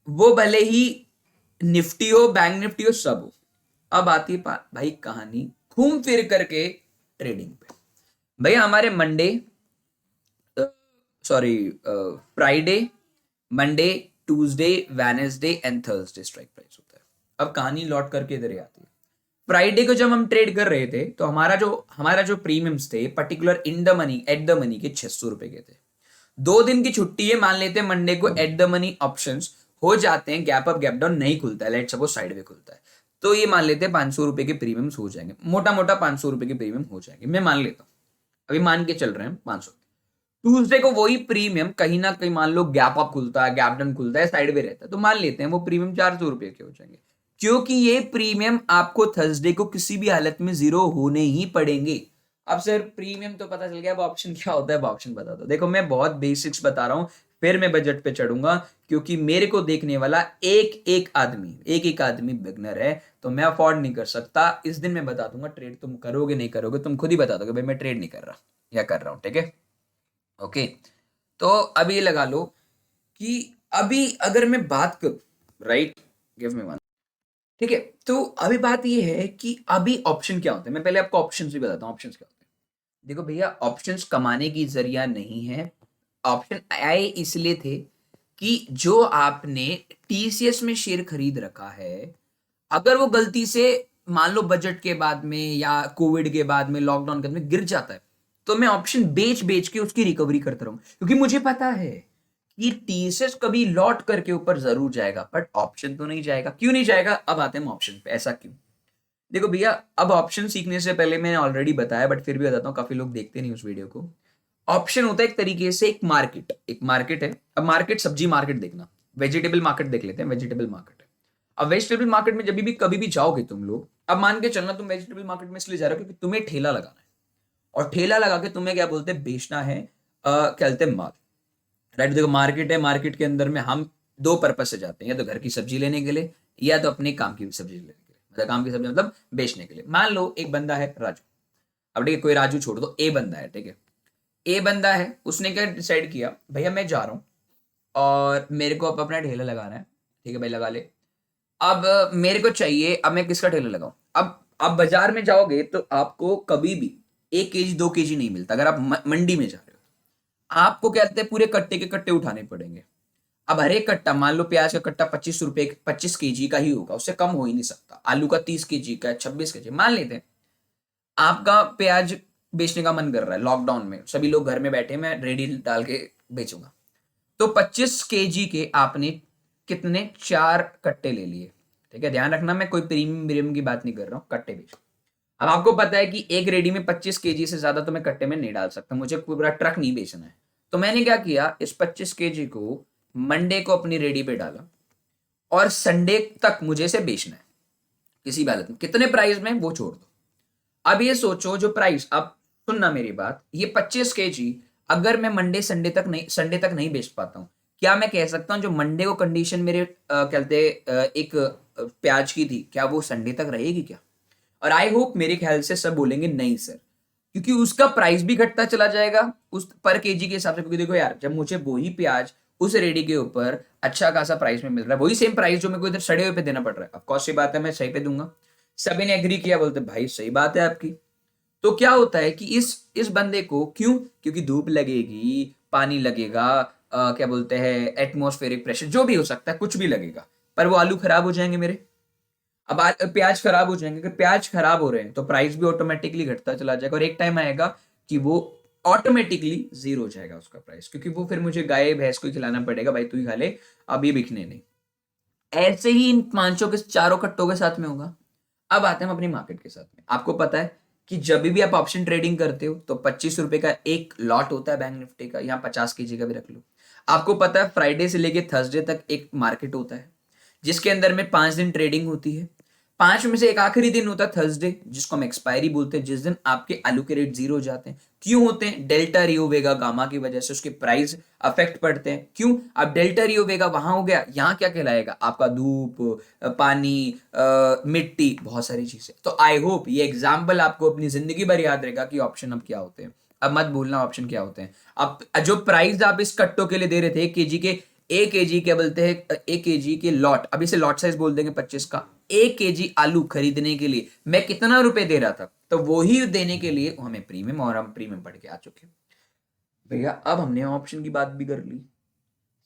वो भले ही निफ्टी हो, बैंक निफ्टी हो, सब हो। अब आती है भाई कहानी घूम फिर करके ट्रेडिंग पे। भैया हमारे Monday, sorry Friday, Monday, Tuesday, Wednesday and Thursday strike price होता है। अब कहानी लौट करके इधर ही आती है। फ्राइडे को जब हम ट्रेड कर रहे थे तो हमारा जो प्रीमियम्स थे particular in the money at the money के 600 रुपए के थे। 2 दिन की छुट्टी है, मान लेते हैं मंडे को एट द मनी ऑप्शंस हो जाते हैं, गैप अप गैप डाउन नहीं खुलता है, लेट सपोज साइड वे खुलता है, तो ये मान लेते हैं 500 रुपए के प्रीमियम्स हो जाएंगे, मोटा मोटा 500 रुपए के प्रीमियम हो जाएंगे, मैं मान लेता हूँ, अभी मान के चल रहे हैं 500। ट्यूसडे को वही प्रीमियम कहीं ना कहीं मान लो गैप अप खुलता है, गैप डाउन खुलता है, साइड वे रहता है, तो मान लेते हैं वो प्रीमियम 400 रुपए के हो जाएंगे, क्योंकि ये प्रीमियम आपको थर्सडे को किसी भी हालत में जीरो होने ही पड़ेंगे। अब सर प्रीमियम तो पता चल गया, अब ऑप्शन क्या होता है, अब ऑप्शन बता दो। देखो मैं बहुत बेसिक्स बता रहा हूं, फिर मैं बजट पे चढ़ूंगा, क्योंकि मेरे को देखने वाला एक एक आदमी बिगनर है, तो मैं अफोर्ड नहीं कर सकता। इस दिन मैं बता दूंगा ट्रेड तुम करोगे नहीं करोगे, तुम खुद ही बता दोगे भाई मैं ट्रेड नहीं कर रहा या कर रहा हूं, ठीक है। ओके, तो अब ये लगा लो कि अभी अगर मैं बात करूं, राइट, गिव मी वन, ठीक है। तो अभी बात ये है कि अभी ऑप्शन क्या होते हैं, मैं पहले आपको ऑप्शंस भी बताता हूँ ऑप्शंस क्या होते हैं। देखो भैया, ऑप्शंस कमाने की जरिया नहीं है, ऑप्शन आए इसलिए थे कि जो आपने टीसीएस में शेयर खरीद रखा है, अगर वो गलती से मान लो बजट के बाद में या कोविड के बाद में, लॉकडाउन के बाद में गिर जाता है, तो मैं ऑप्शन बेच बेच के उसकी रिकवरी करता रहूं, क्योंकि मुझे पता है कि टीसीएस कभी लौट करके ऊपर जरूर जाएगा, बट ऑप्शन तो नहीं जाएगा। क्यों नहीं जाएगा? अब आते हैं ऑप्शन पे, ऐसा क्यों? देखो भैया, अब ऑप्शन सीखने से पहले मैंने ऑलरेडी बताया, बट फिर भी बताता हूँ, काफी लोग देखते नहीं उस वीडियो को। ऑप्शन होता है एक तरीके से एक मार्केट है। अब मार्केट, सब्जी मार्केट देखना, वेजिटेबल मार्केट देख लेते हैं, वेजिटेबल मार्केट है। अब वेजिटेबल मार्केट में जब भी कभी भी जाओगे तुम लोग, अब मान के चलना तुम वेजिटेबल मार्केट में इसलिए जा रहे हो क्योंकि तुम्हें ठेला लगाना है, और ठेला लगा के तुम्हें क्या बोलते हैं, बेचना है, क्या बोलते हैं, माल, राइट। देखो मार्केट है, मार्केट के अंदर में हम दो पर्पज से जाते हैं, या तो घर की सब्जी लेने के लिए, या तो अपने काम की सब्जी लेने के लिए, मतलब काम की सब्जी मतलब बेचने के लिए। मान लो एक बंदा है राजू, अब ठीक है कोई राजू छोड़ दो, ए बंदा है, ठीक है। ए बंदा है, उसने क्या डिसाइड किया, भैया मैं जा रहा हूँ और मेरे को अब अपना ठेला लगाना है। ठीक है भाई, लगा ले। अब मेरे को चाहिए, अब मैं किसका ठेला लगाऊं? अब आप बाजार में जाओगे तो आपको कभी भी 1 केजी 2 केजी नहीं मिलता। अगर आप मंडी में जा रहे हो, आपको क्या कहते हैं, पूरे कट्टे के कट्टे उठाने पड़ेंगे। अब हर एक कट्टा, मान लो प्याज का कट्टा 25 रुपए, 25 केजी का ही होगा, उससे कम हो ही नहीं सकता। आलू का 30 केजी का, 26 केजी, मान लेते हैं। आपका प्याज बेचने का मन कर रहा है, लॉकडाउन में सभी लोग घर में बैठे, मैं रेडी डाल के बेचूंगा। तो 25 केजी के आपने कितने, 4 कट्टे ले लिए। ठीक है, ध्यान रखना, मैं कोई प्रीमियम प्रीमियम की बात नहीं कर रहा हूँ, कट्टे बेच। अब आपको पता है कि एक रेडी में 25 केजी से ज्यादा तो मैं कट्टे में नहीं डाल सकता, मुझे पूरा ट्रक नहीं बेचना है। तो मैंने क्या किया, इस 25 केजी को मंडे को अपनी रेडी पे डाला और संडे तक मुझे इसे बेचना है किसी भी हालत में। कितने प्राइस में वो छोड़ दो। अब ये सोचो, जो प्राइस, अब सुनना मेरी बात, ये 25 केजी अगर मैं संडे तक नहीं बेच पाता हूं, क्या मैं कह सकता हूं जो मंडे को कंडीशन मेरे कहते एक प्याज की थी, क्या वो संडे तक रहेगी क्या? और आई होप मेरे ख्याल से सब बोलेंगे नहीं सर, क्योंकि उसका प्राइस भी घटता चला जाएगा उस पर केजी के हिसाब से। क्योंकि देखो यार, जब मुझे वही प्याज उस रेडी के ऊपर अच्छा खासा प्राइस में मिल रहा है, वही सेम प्राइस जो मेरे को इधर सड़े हुए पे देना पड़ रहा है, ऑफकोर्स ये बात है, मैं सही पे दूंगा। सभी ने एग्री किया, बोलते भाई सही बात है आपकी। तो क्या होता है कि इस बंदे को क्यों, क्योंकि धूप लगेगी, पानी लगेगा, क्या बोलते हैं, एटमॉस्फेरिक प्रेशर, जो भी हो सकता है, कुछ भी लगेगा, पर वो आलू खराब हो जाएंगे मेरे। अब प्याज खराब हो जाएंगे, अगर प्याज खराब हो रहे हैं तो प्राइस भी ऑटोमेटिकली घटता चला जाएगा, और एक टाइम आएगा कि वो ऑटोमेटिकली जीरो हो जाएगा उसका प्राइस, क्योंकि वो फिर मुझे गाय भैंस को ही खिलाना पड़ेगा, भाई तू ही खा ले, अब ये बिकने नहीं। ऐसे ही इन पांचों के चारों कट्टों के साथ में होगा। अब आते हैं हम अपनी मार्केट के साथ में। आपको पता है कि जब भी आप ऑप्शन ट्रेडिंग करते हो तो 25 रुपए का एक लॉट होता है बैंक निफ्टी का, यहाँ 50 केजी का भी रख लो। आपको पता है फ्राइडे से लेके थर्सडे तक एक मार्केट होता है, जिसके अंदर में 5 दिन ट्रेडिंग होती है। 5 में से एक आखिरी दिन होता है थर्सडे, जिसको हम एक्सपायरी बोलते हैं, जिस दिन आपके आलू के रेट जीरो हो जाते हैं। क्यों होते हैं? डेल्टा रियो वेगा गामा की वजह से उसके प्राइस अफेक्ट पड़ते हैं। क्यों? अब डेल्टा रियो वेगा वहां हो गया, यहाँ क्या कहलाएगा आपका, धूप, पानी, मिट्टी, बहुत सारी चीजें। तो आई होप ये एग्जाम्पल आपको अपनी जिंदगी भर याद रहेगा कि ऑप्शन अब क्या होते हैं। अब मत भूलना ऑप्शन क्या होते हैं। अब जो प्राइस आप इस कट्टों के लिए दे रहे थे 1 केजी के, 1 केजी क्या बोलते हैं, 1 केजी के लॉट, अब इसे लॉट साइज बोल देंगे 25 का। 1 केजी आलू खरीदने के लिए मैं कितना रुपए दे रहा था, तो वो ही देने के लिए हमें प्रीमियम, और हम प्रीमियम पढ़ के आ चुके हैं भैया। अब हमने ऑप्शन की बात भी कर ली,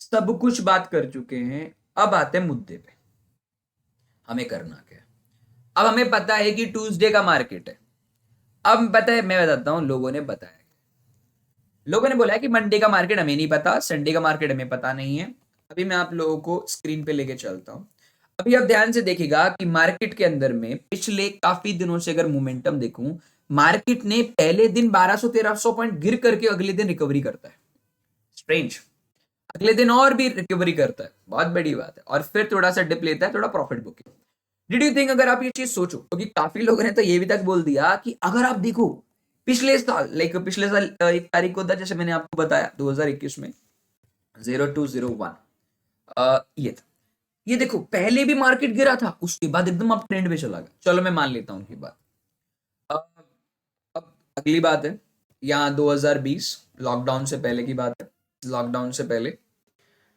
सब कुछ बात कर चुके हैं। अब आते हैं मुद्दे पे, हमें करना क्या है। अब हमें पता है कि ट्यूसडे का मार्केट है। अब पता है, मैं बताता हूं, लोगों ने बताया, लोगों ने बोला है कि मंडे का मार्केट हमें नहीं पता, संडे का मार्केट हमें पता नहीं है। अभी मैं आप लोगों को स्क्रीन पे लेके चलता हूं। अभी आप ध्यान से देखिएगा कि मार्केट के अंदर में पिछले काफी दिनों से अगर मोमेंटम देखूं, मार्केट ने पहले दिन 1200-1300 पॉइंट गिर करके अगले दिन रिकवरी करता है। स्ट्रेंज, अगले दिन और भी रिकवरी करता है, बहुत बड़ी बात है, और फिर थोड़ा सा डिप लेता है, थोड़ा profit booking. Did you think, अगर आप ये चीज सोचो, क्योंकि काफी लोगों ने तो ये भी तक बोल दिया कि अगर आप देखो पिछले साल, लाइक पिछले साल 1 तारीख को था, जैसे मैंने आपको बताया 2021 में 0201, ये था। ये देखो पहले भी मार्केट गिरा था, उसके बाद एकदम आप ट्रेंड पे चला गया। चलो मैं मान लेता हूं उनकी बात। अब अब अगली बात है, यहाँ 2020 लॉकडाउन से पहले की बात है। लॉकडाउन से पहले,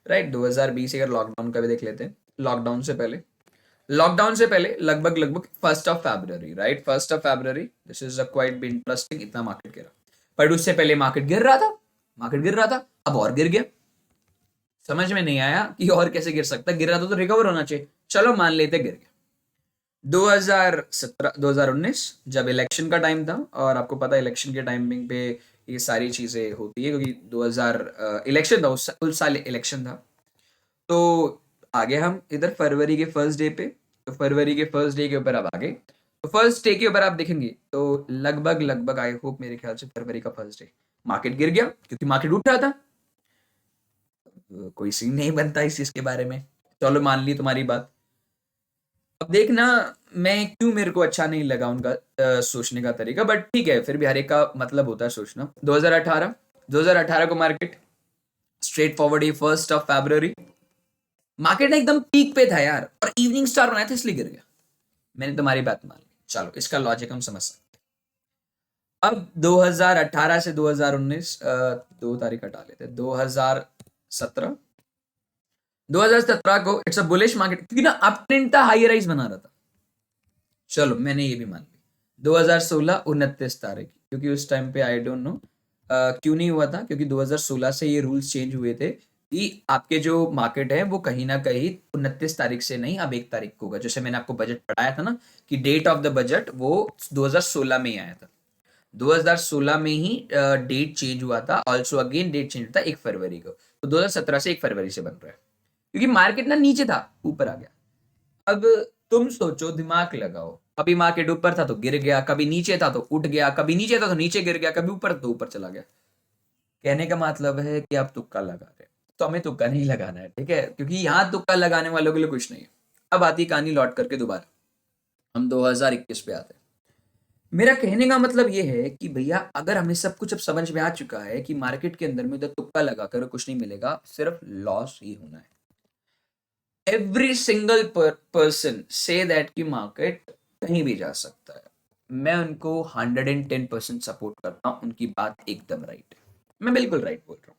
राइट, 2020 अगर लॉकडाउन का भी देख लेते हैं, लॉकडाउन से पहले लगभग लगभग 1 फरवरी, राइट, 1 फरवरी, this is a quite be interesting, इतना मार्केट गिरा। पर उससे पहले मार्केट गिर रहा था, अब और गिर गया। समझ में नहीं आया कि और कैसे गिर सकता, गिर रहा था तो रिकवर होना चाहिए, चलो मान लेते गिर गया। 2017 2019 जब इलेक्शन का टाइम था, और आपको पता है इलेक्शन के टाइमिंग पे ये सारी चीजें होती है, क्योंकि 2000 इलेक्शन था, उस साल इलेक्शन था। तो आगे हम इधर फरवरी के फर्स्ट डे पे, तो फरवरी के फर्स्ट डे के ऊपर अब आगे, तो फर्स्ट डे के ऊपर आप देखेंगे तो लगभग लगभग आई होप मेरे ख्याल से फरवरी का फर्स्ट डे मार्केट गिर गया, क्योंकि मार्केट उठ रहा था। कोई सीन नहीं बनता इस चीज के बारे में, चलो मान ली तुम्हारी बात। अब देखना, मैं क्यों, मेरे को अच्छा नहीं लगा उनका सोचने का तरीका, बट ठीक है, फिर भी हर एक का मतलब होता है सोचना। 2018 को मार्केट स्ट्रेट फॉरवर्ड, ये 1 फरवरी मार्केट ना एकदम पीक पे था यार, और इवनिंग स्टार बनाया था इसलिए गिर गया। मैंने तुम्हारी बात मान ली, चलो इसका लॉजिक हम समझ सकते हैं। अब 2018 से 2019, 2 तारीख हटा लेते हैं, 2017 को इट्स अ बुलिश मार्केट, क्योंकि ना अप ट्रेंड था, हाई राइज बना रहा था। चलो मैंने ये भी मान ली। 2016 29 तारीख, क्योंकि उस टाइम पे आई डोंट नो क्यों नहीं हुआ था, क्योंकि 2016 से ये रूल्स चेंज हुए थे कि आपके जो मार्केट है वो कहीं ना कहीं 29 तारीख से नहीं, अब 1 तारीख को होगा। जैसे मैंने आपको बजट पढ़ाया था ना कि डेट ऑफ द बजट वो 2016 में ही आया था। 2016 में ही डेट चेंज हुआ था, ऑल्सो अगेन डेट चेंज हुआ था 1 फरवरी को। तो 2017 से 1 फरवरी से बन रहा है, क्योंकि मार्केट ना नीचे था, ऊपर आ गया। अब तुम सोचो, दिमाग लगाओ, कभी मार्केट ऊपर था तो गिर गया, कभी नीचे था तो उठ गया, कभी नीचे था तो नीचे गिर गया, कभी ऊपर था तो ऊपर चला गया। कहने का मतलब है कि आप तुक्का लगा रहे हैं, तो हमें तुक्का नहीं लगाना है, ठीक है, क्योंकि यहाँ तुक्का लगाने वालों के लिए कुछ नहीं है। अब आती कहानी लौट करके दोबारा हम 2021 पे आते हैं। मेरा कहने का मतलब ये है कि भैया अगर हमें सब कुछ अब समझ में आ चुका है कि मार्केट के अंदर में उधर तुक्का लगा कर कुछ नहीं मिलेगा, सिर्फ लॉस ही होना है। Every single person say that की मार्केट कहीं भी जा सकता है, मैं उनको 110% सपोर्ट करता हूं, उनकी बात एकदम राइट है, मैं बिल्कुल राइट बोल रहा हूं।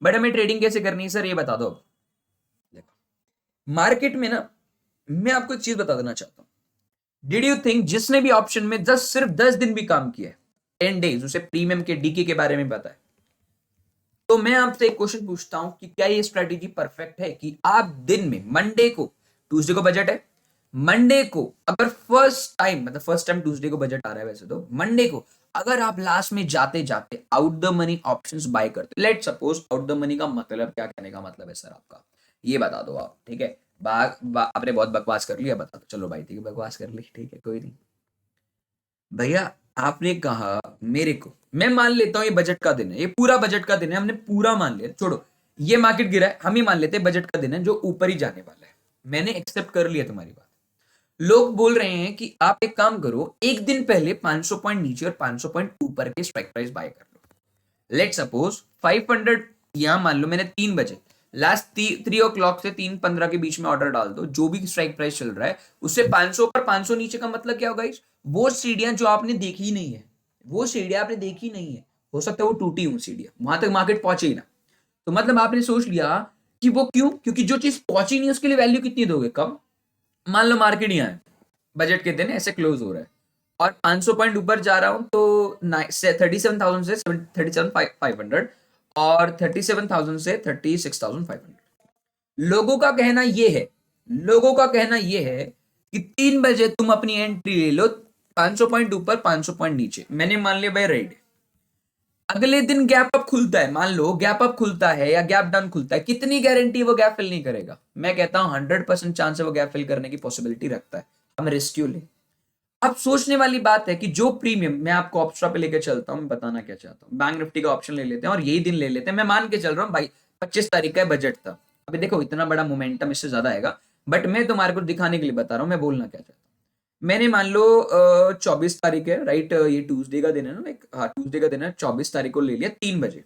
बट हमें ट्रेडिंग कैसे करनी है सर, ये बता दो। अब देखो मार्केट में ना, मैं आपको एक चीज बता देना चाहता हूं। डिड यू थिंक जिसने भी ऑप्शन में सिर्फ 10 दिन भी काम किया है, 10 डेज, उसे प्रीमियम के डीके के बारे में पता है? तो मैं आपसे एक क्वेश्चन पूछता हूं कि क्या ये स्ट्रेटेजी परफेक्ट है कि आप दिन में मंडे को, ट्यूसडे को बजट है, मंडे को अगर फर्स्ट टाइम, मतलब फर्स्ट टाइम ट्यूसडे को बजट आ रहा है वैसे तो, मंडे को अगर आप लास्ट में जाते जाते out the money options buy करते, let suppose out the money का मतलब क्या, कहने का मतलब है सर आपका, ये बता दो आप, ठीक है। आपने बहुत बकवास कर लिया, बता दो, चलो भाई ठीक है, बकवास कर ली, ठीक है, कोई नहीं। भैया आपने कहा मेरे को, मैं मान लेता हूं ये बजट का दिन है, ये पूरा बजट का दिन है, हमने पूरा मान लिया, छोड़ो ये मार्केट गिरा है, हम ही मान लेते हैं बजट का दिन है जो ऊपर ही जाने वाला है। मैंने एक्सेप्ट कर लिया तुम्हारी बात। लोग बोल रहे हैं कि आप एक काम करो, एक दिन पहले 500 पॉइंट नीचे और 500 पॉइंट ऊपर के स्ट्राइक प्राइस बाय कर लो। लेट सपोज 500, यहां मान लो मैंने 3 बजे, लास्ट 3 o'clock से 3:15 के बीच में ऑर्डर डाल दो, जो भी स्ट्राइक प्राइस चल रहा है उससे 500 पर 500 नीचे का मतलब क्या होगा? वो सीढ़ियां जो आपने देखी नहीं है, वो सीढ़ियां आपने देखी नहीं है, हो सकता है वो टूटी हुई सीढ़ियां, वहां तक मार्केट पहुंचे ही ना। तो मतलब आपने सोच लिया कि वो क्यों, क्योंकि जो चीज पहुंची नहीं उसके लिए वैल्यू कितनी दोगे, कम। मान लो मार्केट यहाँ है, बजट के दिन ऐसे क्लोज हो रहा है और 500 पॉइंट ऊपर जा रहा हूं, तो 37,000 से 37,500 और 37,000 से 36,500। लोगों का कहना ये है, लोगों का कहना ये है कि 3 बजे तुम अपनी एंट्री ले लो, 500 पॉइंट ऊपर 500 पॉइंट नीचे, मैंने मान लिया भाई राइट। अगले दिन गैप अप खुलता है, मान लो गैप अप खुलता है या गैप डाउन खुलता है, कितनी गारंटी वो गैप फिल नहीं करेगा? मैं कहता हूं 100% चांस है वो गैप फिल करने की पॉसिबिलिटी रखता है, हम रिस्क क्यों ले। अब सोचने वाली बात है कि जो प्रीमियम, मैं आपको ऑप्शा पे लेकर चलता हूं, मैं बताना क्या चाहता हूं, बैंक निफ्टी का ऑप्शन ले लेते हैं और यही दिन ले लेते हैं, मैं मान के चल रहा हूं भाई 25 तारीख का बजट था। अभी देखो इतना बड़ा मोमेंटम इससे ज्यादा आएगा, बट मैं तुम्हारे को दिखाने के लिए बता रहा हूं, मैं बोलना क्या चाहता हूँ। मैंने मान लो 24 तारीख है, राइट, ये ट्यूसडे का दिन है ना, एक, हाँ ट्यूसडे का दिन है, 24 तारीख को ले लिया 3 बजे।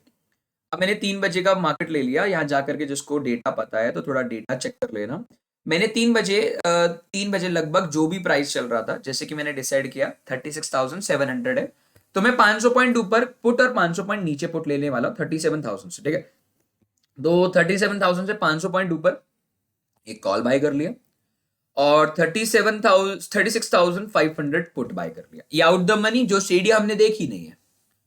अब मैंने 3 बजे का मार्केट ले लिया, यहाँ जाकर के जिसको डेटा पता है तो थोड़ा डेटा चेक कर लेना। मैंने 3 बजे 3 बजे लगभग जो भी प्राइस चल रहा था, जैसे कि मैंने डिसाइड किया 36,700 है, तो मैं 500 पॉइंट ऊपर पुट और 500 पॉइंट नीचे पुट लेने वाला हूँ 37,000 से, ठीक है। तो 37,000 से 500 पॉइंट ऊपर एक कॉल बाय कर लिया और 36,500 पुट बाय कर लिया, ये आउट द मनी जो सीढ़ियां हमने देखी नहीं है,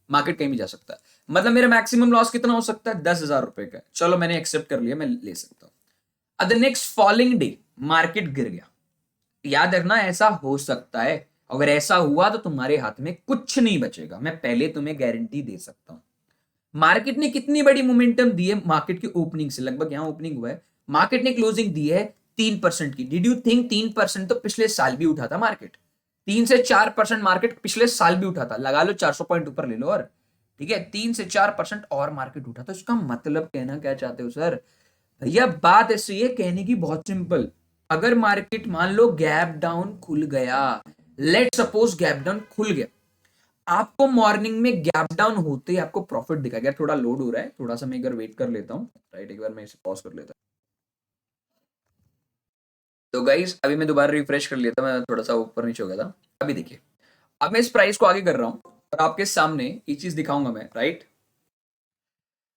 मार्केट कहीं भी जा सकता है। मतलब मेरा मैक्सिमम लॉस कितना हो सकता है? 10,000 रुपए का, चलो मैंने एक्सेप्ट कर लिया, मैं ले सकता हूं। The next following day market गिर गया, याद रखना ऐसा हो सकता है, अगर ऐसा हुआ तो तुम्हारे हाथ में कुछ नहीं बचेगा, मैं पहले तुम्हें गारंटी दे सकता हूं। मार्केट ने कितनी बड़ी मोमेंटम दी है मार्केट की ओपनिंग से, लगभग यहां ओपनिंग हुआ है, मार्केट ने क्लोजिंग दी है 3% की। डिड यू थिंक 3% तो पिछले साल भी उठा था मार्केट, 3 से 4% मार्केट पिछले साल भी उठा था, लगा लो 400 पॉइंट ऊपर ले लो, और ठीक है 3 से 4% और मार्केट उठा था। इसका मतलब कहना क्या चाहते हो सर? भैया बात ऐसी है, कहने की बहुत सिंपल, अगर मार्केट मान लो गैप डाउन खुल गया, लेट सपोज गैप डाउन खुल गया, आपको मॉर्निंग में गैप डाउन होते ही आपको प्रॉफिट दिखाएगा। थोड़ा लोड हो रहा है, थोड़ा सा मैं एक बार वेट कर लेता हूँ, राइट, एक बार मैं इसे पॉज कर लेता हूँ। तो गाइस अभी मैं दोबारा रिफ्रेश कर लेता हूँ, मैं थोड़ा सा ऊपर नीचे हो गया था। अभी देखिए, अब मैं इस प्राइस को आगे कर रहा हूँ, और आपके सामने ये चीज दिखाऊंगा मैं, राइट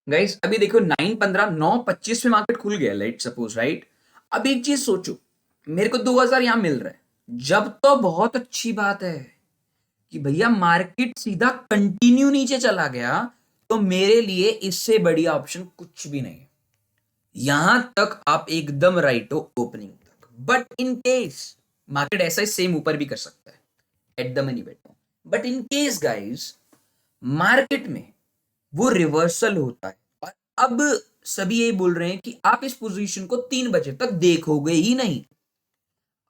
गाइस। अभी देखो 9:15 9:25 में मार्केट खुल गया, लेट सपोज, राइट। अब एक चीज सोचो, मेरे को 2000 यहां मिल रहा है, जब तो बहुत अच्छी बात है कि भैया मार्केट सीधा कंटिन्यू नीचे चला गया, तो मेरे लिए इससे बढ़िया ऑप्शन कुछ भी नहीं है। यहां तक आप एकदम राइट हो ओपनिंग तक, बट इन केस मार्केट ऐसा ही सेम ऊपर भी कर सकता है at the money bet. But in case guys market में वो रिवर्सल होता है, और अब सभी यही बोल रहे हैं कि आप इस पोजीशन को 3 बजे तक देखोगे ही नहीं।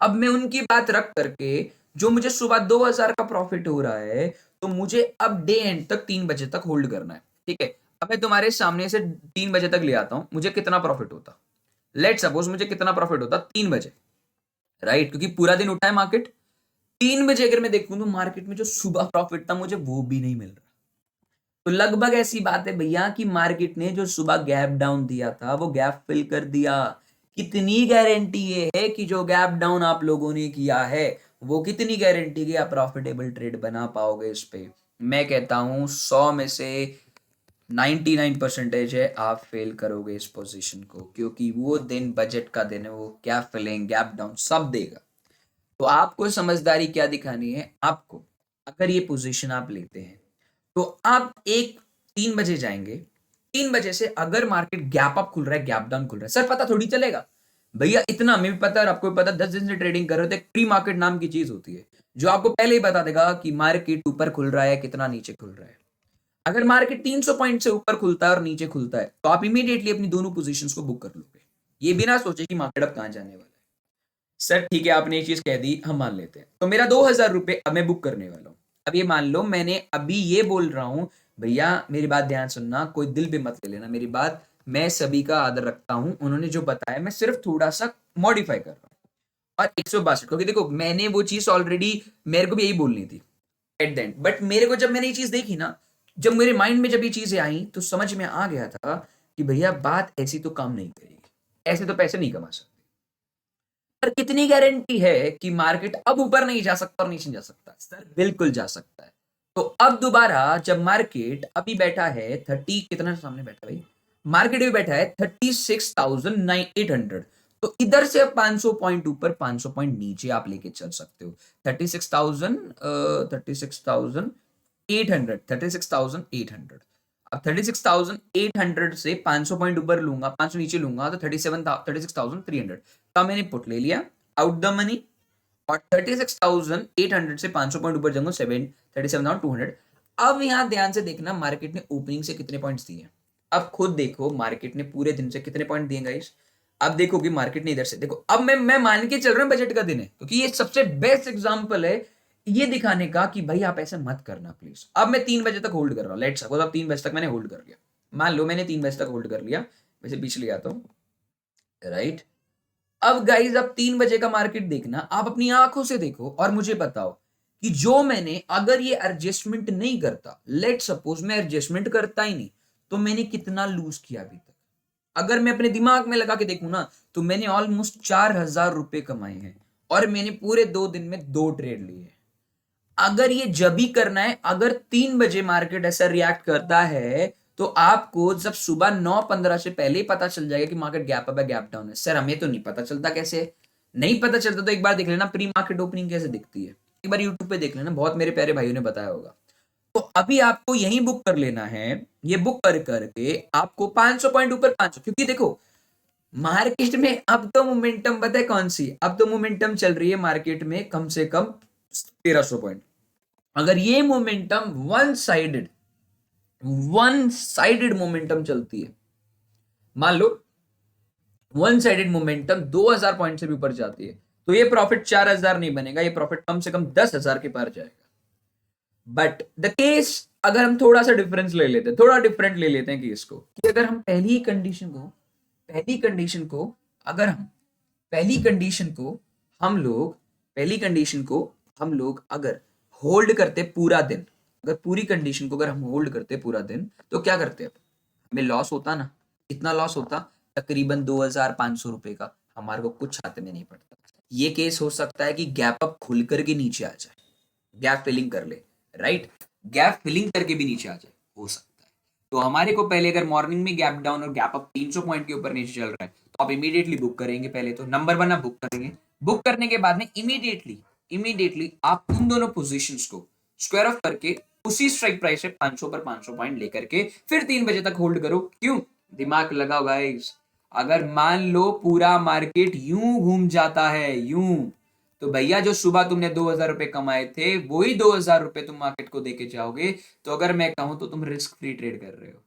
अब मैं उनकी बात रख करके, जो मुझे सुबह 2000 का प्रॉफिट हो रहा है, तो मुझे अब डे एंड तक 3 बजे तक होल्ड करना है, ठीक है। अब मैं तुम्हारे सामने से 3 बजे तक ले आता हूं, मुझे कितना प्रॉफिट होता, लेट सपोज मुझे कितना प्रॉफिट होता 3 बजे, राइट, क्योंकि पूरा दिन उठा है मार्केट। 3 बजे अगर मैं देखूं तो मार्केट में जो सुबह प्रॉफिट था मुझे वो भी नहीं मिल रहा। तो लगभग ऐसी बात है भैया कि मार्केट ने जो सुबह गैप डाउन दिया था वो गैप फिल कर दिया। कितनी गारंटी ये है कि जो गैप डाउन आप लोगों ने किया है, वो कितनी गारंटी कि आप प्रॉफिटेबल ट्रेड बना पाओगे इस पे? मैं कहता हूं 100 में से 99% है आप फेल करोगे इस पोजीशन को, क्योंकि वो दिन बजट का दिन है, वो क्या फिलिंग गैप डाउन सब देगा। तो आपको समझदारी क्या दिखानी है आपको, अगर ये पोजीशन आप लेते हैं तो आप 3 बजे जाएंगे। 3 बजे से अगर मार्केट गैप अप खुल रहा है, गैप डाउन खुल रहा है, सर पता थोड़ी चलेगा भैया, इतना हमें भी पता है और आपको भी पता है। 10 दिन से ट्रेडिंग कर रहे थे, प्री मार्केट नाम की चीज होती है जो आपको पहले ही बता देगा कि मार्केट ऊपर खुल रहा है कितना नीचे खुल रहा है। अगर मार्केट 300 पॉइंट से ऊपर खुलता है और नीचे खुलता है, तो आप इमीडिएटली अपनी दोनों पोजीशंस को बुक कर लोगे, ये बिना सोचे कि मार्केट अब कहां जाने वाला है। सर ठीक है, आपने ये चीज कह दी, हम मान लेते हैं, तो मेरा 2000 रुपए अब मैं बुक करने वाला हूं। अब ये मान लो मैंने अभी ये बोल रहा हूं, भैया मेरी बात ध्यान सुनना, कोई दिल पे मत ले लेना मेरी बात, मैं सभी का आदर रखता हूं, उन्होंने जो बताया मैं सिर्फ थोड़ा सा मॉडिफाई कर रहा हूं। और 162, क्योंकि देखो मैंने वो चीज ऑलरेडी, मेरे को भी यही बोलनी थी एट द एंड, बट मेरे को जब मैंने ये चीज देखी ना, जब मेरे माइंड में जब ये चीजें आई तो समझ में आ गया था कि भैया बात ऐसी तो काम नहीं करेगी, ऐसे तो पैसे नहीं कमा सकते। पर कितनी गारंटी है कि मार्केट अब ऊपर नहीं जा सकता और नीचे जा सकता? सर बिल्कुल जा सकता है। तो अब दोबारा जब मार्केट अभी बैठा है 30, कितना सामने बैठा भाई, मार्केट भी बैठा है 36,800, तो इधर से अब 500 पॉइंट ऊपर 500 पॉइंट नीचे आप लेके चल सकते हो। 36,800 अब 36,800 से 500 पॉइंट ऊपर लूंगा, 500 नीचे लूंगा, तो 36,300 का मैंने पुट ले लिया आउट द मनी। और 36,800 से 500 पॉइंट ऊपर जाऊंगा 37,200। अब यहां ध्यान से देखना मार्केट ने ओपनिंग से कितने पॉइंट्स दिए। अब खुद देखो मार्केट ने पूरे दिन से कितने पॉइंट दिए गाइस। अब देखो कि मार्केट ने इधर से देखो, अब मैं मान के चल रहा हूं बजट का दिन है, क्योंकि ये सबसे बेस्ट एग्जांपल है ये दिखाने का कि भाई आप ऐसे मत करना प्लीज। अब मैं 3 बजे तक होल्ड कर रहा हूं, लेट्स सपोज अब 3 बजे तक मैंने होल्ड कर लिया, मान लो मैंने 3 बजे तक होल्ड कर लिया, वैसे पीछे ले आता हूं, राइट। अब गाइज अब 3 बजे का मार्केट देखना, आप अपनी आंखों से देखो और मुझे बताओ कि जो मैंने, अगर ये एडजस्टमेंट नहीं करता, लेट सपोज मैं एडजस्टमेंट करता ही नहीं, तो मैंने कितना लूज किया अभी तक? अगर मैं अपने दिमाग में लगा के देखूं ना, तो मैंने ऑलमोस्ट 4,000 रुपए कमाए हैं, और मैंने पूरे 2 दिन में 2 ट्रेड लिए। अगर ये जब ही करना है, अगर 3 बजे मार्केट ऐसा रिएक्ट करता है, तो आपको जब सुबह 9:15 से पहले ही पता चल जाएगा कि मार्केट गैप अप है गैप डाउन है। सर हमें तो नहीं पता चलता, कैसे नहीं पता चलता? तो एक बार देख लेना प्री मार्केट ओपनिंग कैसे दिखती है, एक बार यूट्यूब पे देख लेना, बहुत मेरे प्यारे भाइयों ने बताया होगा। तो अभी आपको यही बुक कर लेना है, ये बुक कर करके आपको 500 पॉइंट ऊपर 500, क्योंकि देखो मार्केट में अब तो मोमेंटम पता है कौन सी, अब तो मोमेंटम चल रही है मार्केट में कम से कम 1,300 पॉइंट। अगर ये मोमेंटम वन साइडेड मोमेंटम चलती है, मान लो वन साइडेड मोमेंटम 2,000 पॉइंट से भी ऊपर जाती है, तो ये प्रॉफिट 4,000 नहीं बनेगा, ये प्रॉफिट कम से कम 10,000 के पार जाएगा। बट द केस, अगर हम थोड़ा सा डिफरेंस ले लेते हैं, थोड़ा डिफरेंट ले लेते हैं केस को, कि अगर हम पहली कंडीशन को अगर हम पहली कंडीशन को हम लोग अगर होल्ड करते पूरा दिन, अगर पूरी कंडीशन को अगर हम होल्ड करते पूरा दिन, तो क्या करते? अब हमें लॉस होता ना, कितना लॉस होता? तकरीबन 2,500 रुपए का, हमारे को कुछ हाथ में नहीं पड़ता। ये केस हो सकता है कि गैप अप खुल करके नीचे आ जाए, गैप फिलिंग कर ले, राइट। गैप फिलिंग करके भी नीचे आ जाए, हो सकता है। तो हमारे को पहले अगर मॉर्निंग में गैप डाउन और गैप अप 300 पॉइंट के ऊपर नीचे चल रहा है तो आप इमीडिएटली बुक करेंगे। पहले तो नंबर वन आप बुक करेंगे। बुक करने के बाद में इमीडिएटली इमीडिएटली आप उन दोनों पोजीशंस को स्क्वायर ऑफ करके उसी स्ट्राइक प्राइस से 500 पर 500 पॉइंट लेकर के फिर 3 बजे तक होल्ड करो। क्यों? दिमाग लगाओ गाइस। अगर मान लो पूरा मार्केट यूं घूम जाता है, यूं, तो भैया जो सुबह तुमने 2,000 रुपए कमाए थे वही 2,000 रुपए तुम मार्केट को देके जाओगे। तो अगर मैं कहूं तो तुम रिस्क फ्री ट्रेड कर रहे हो।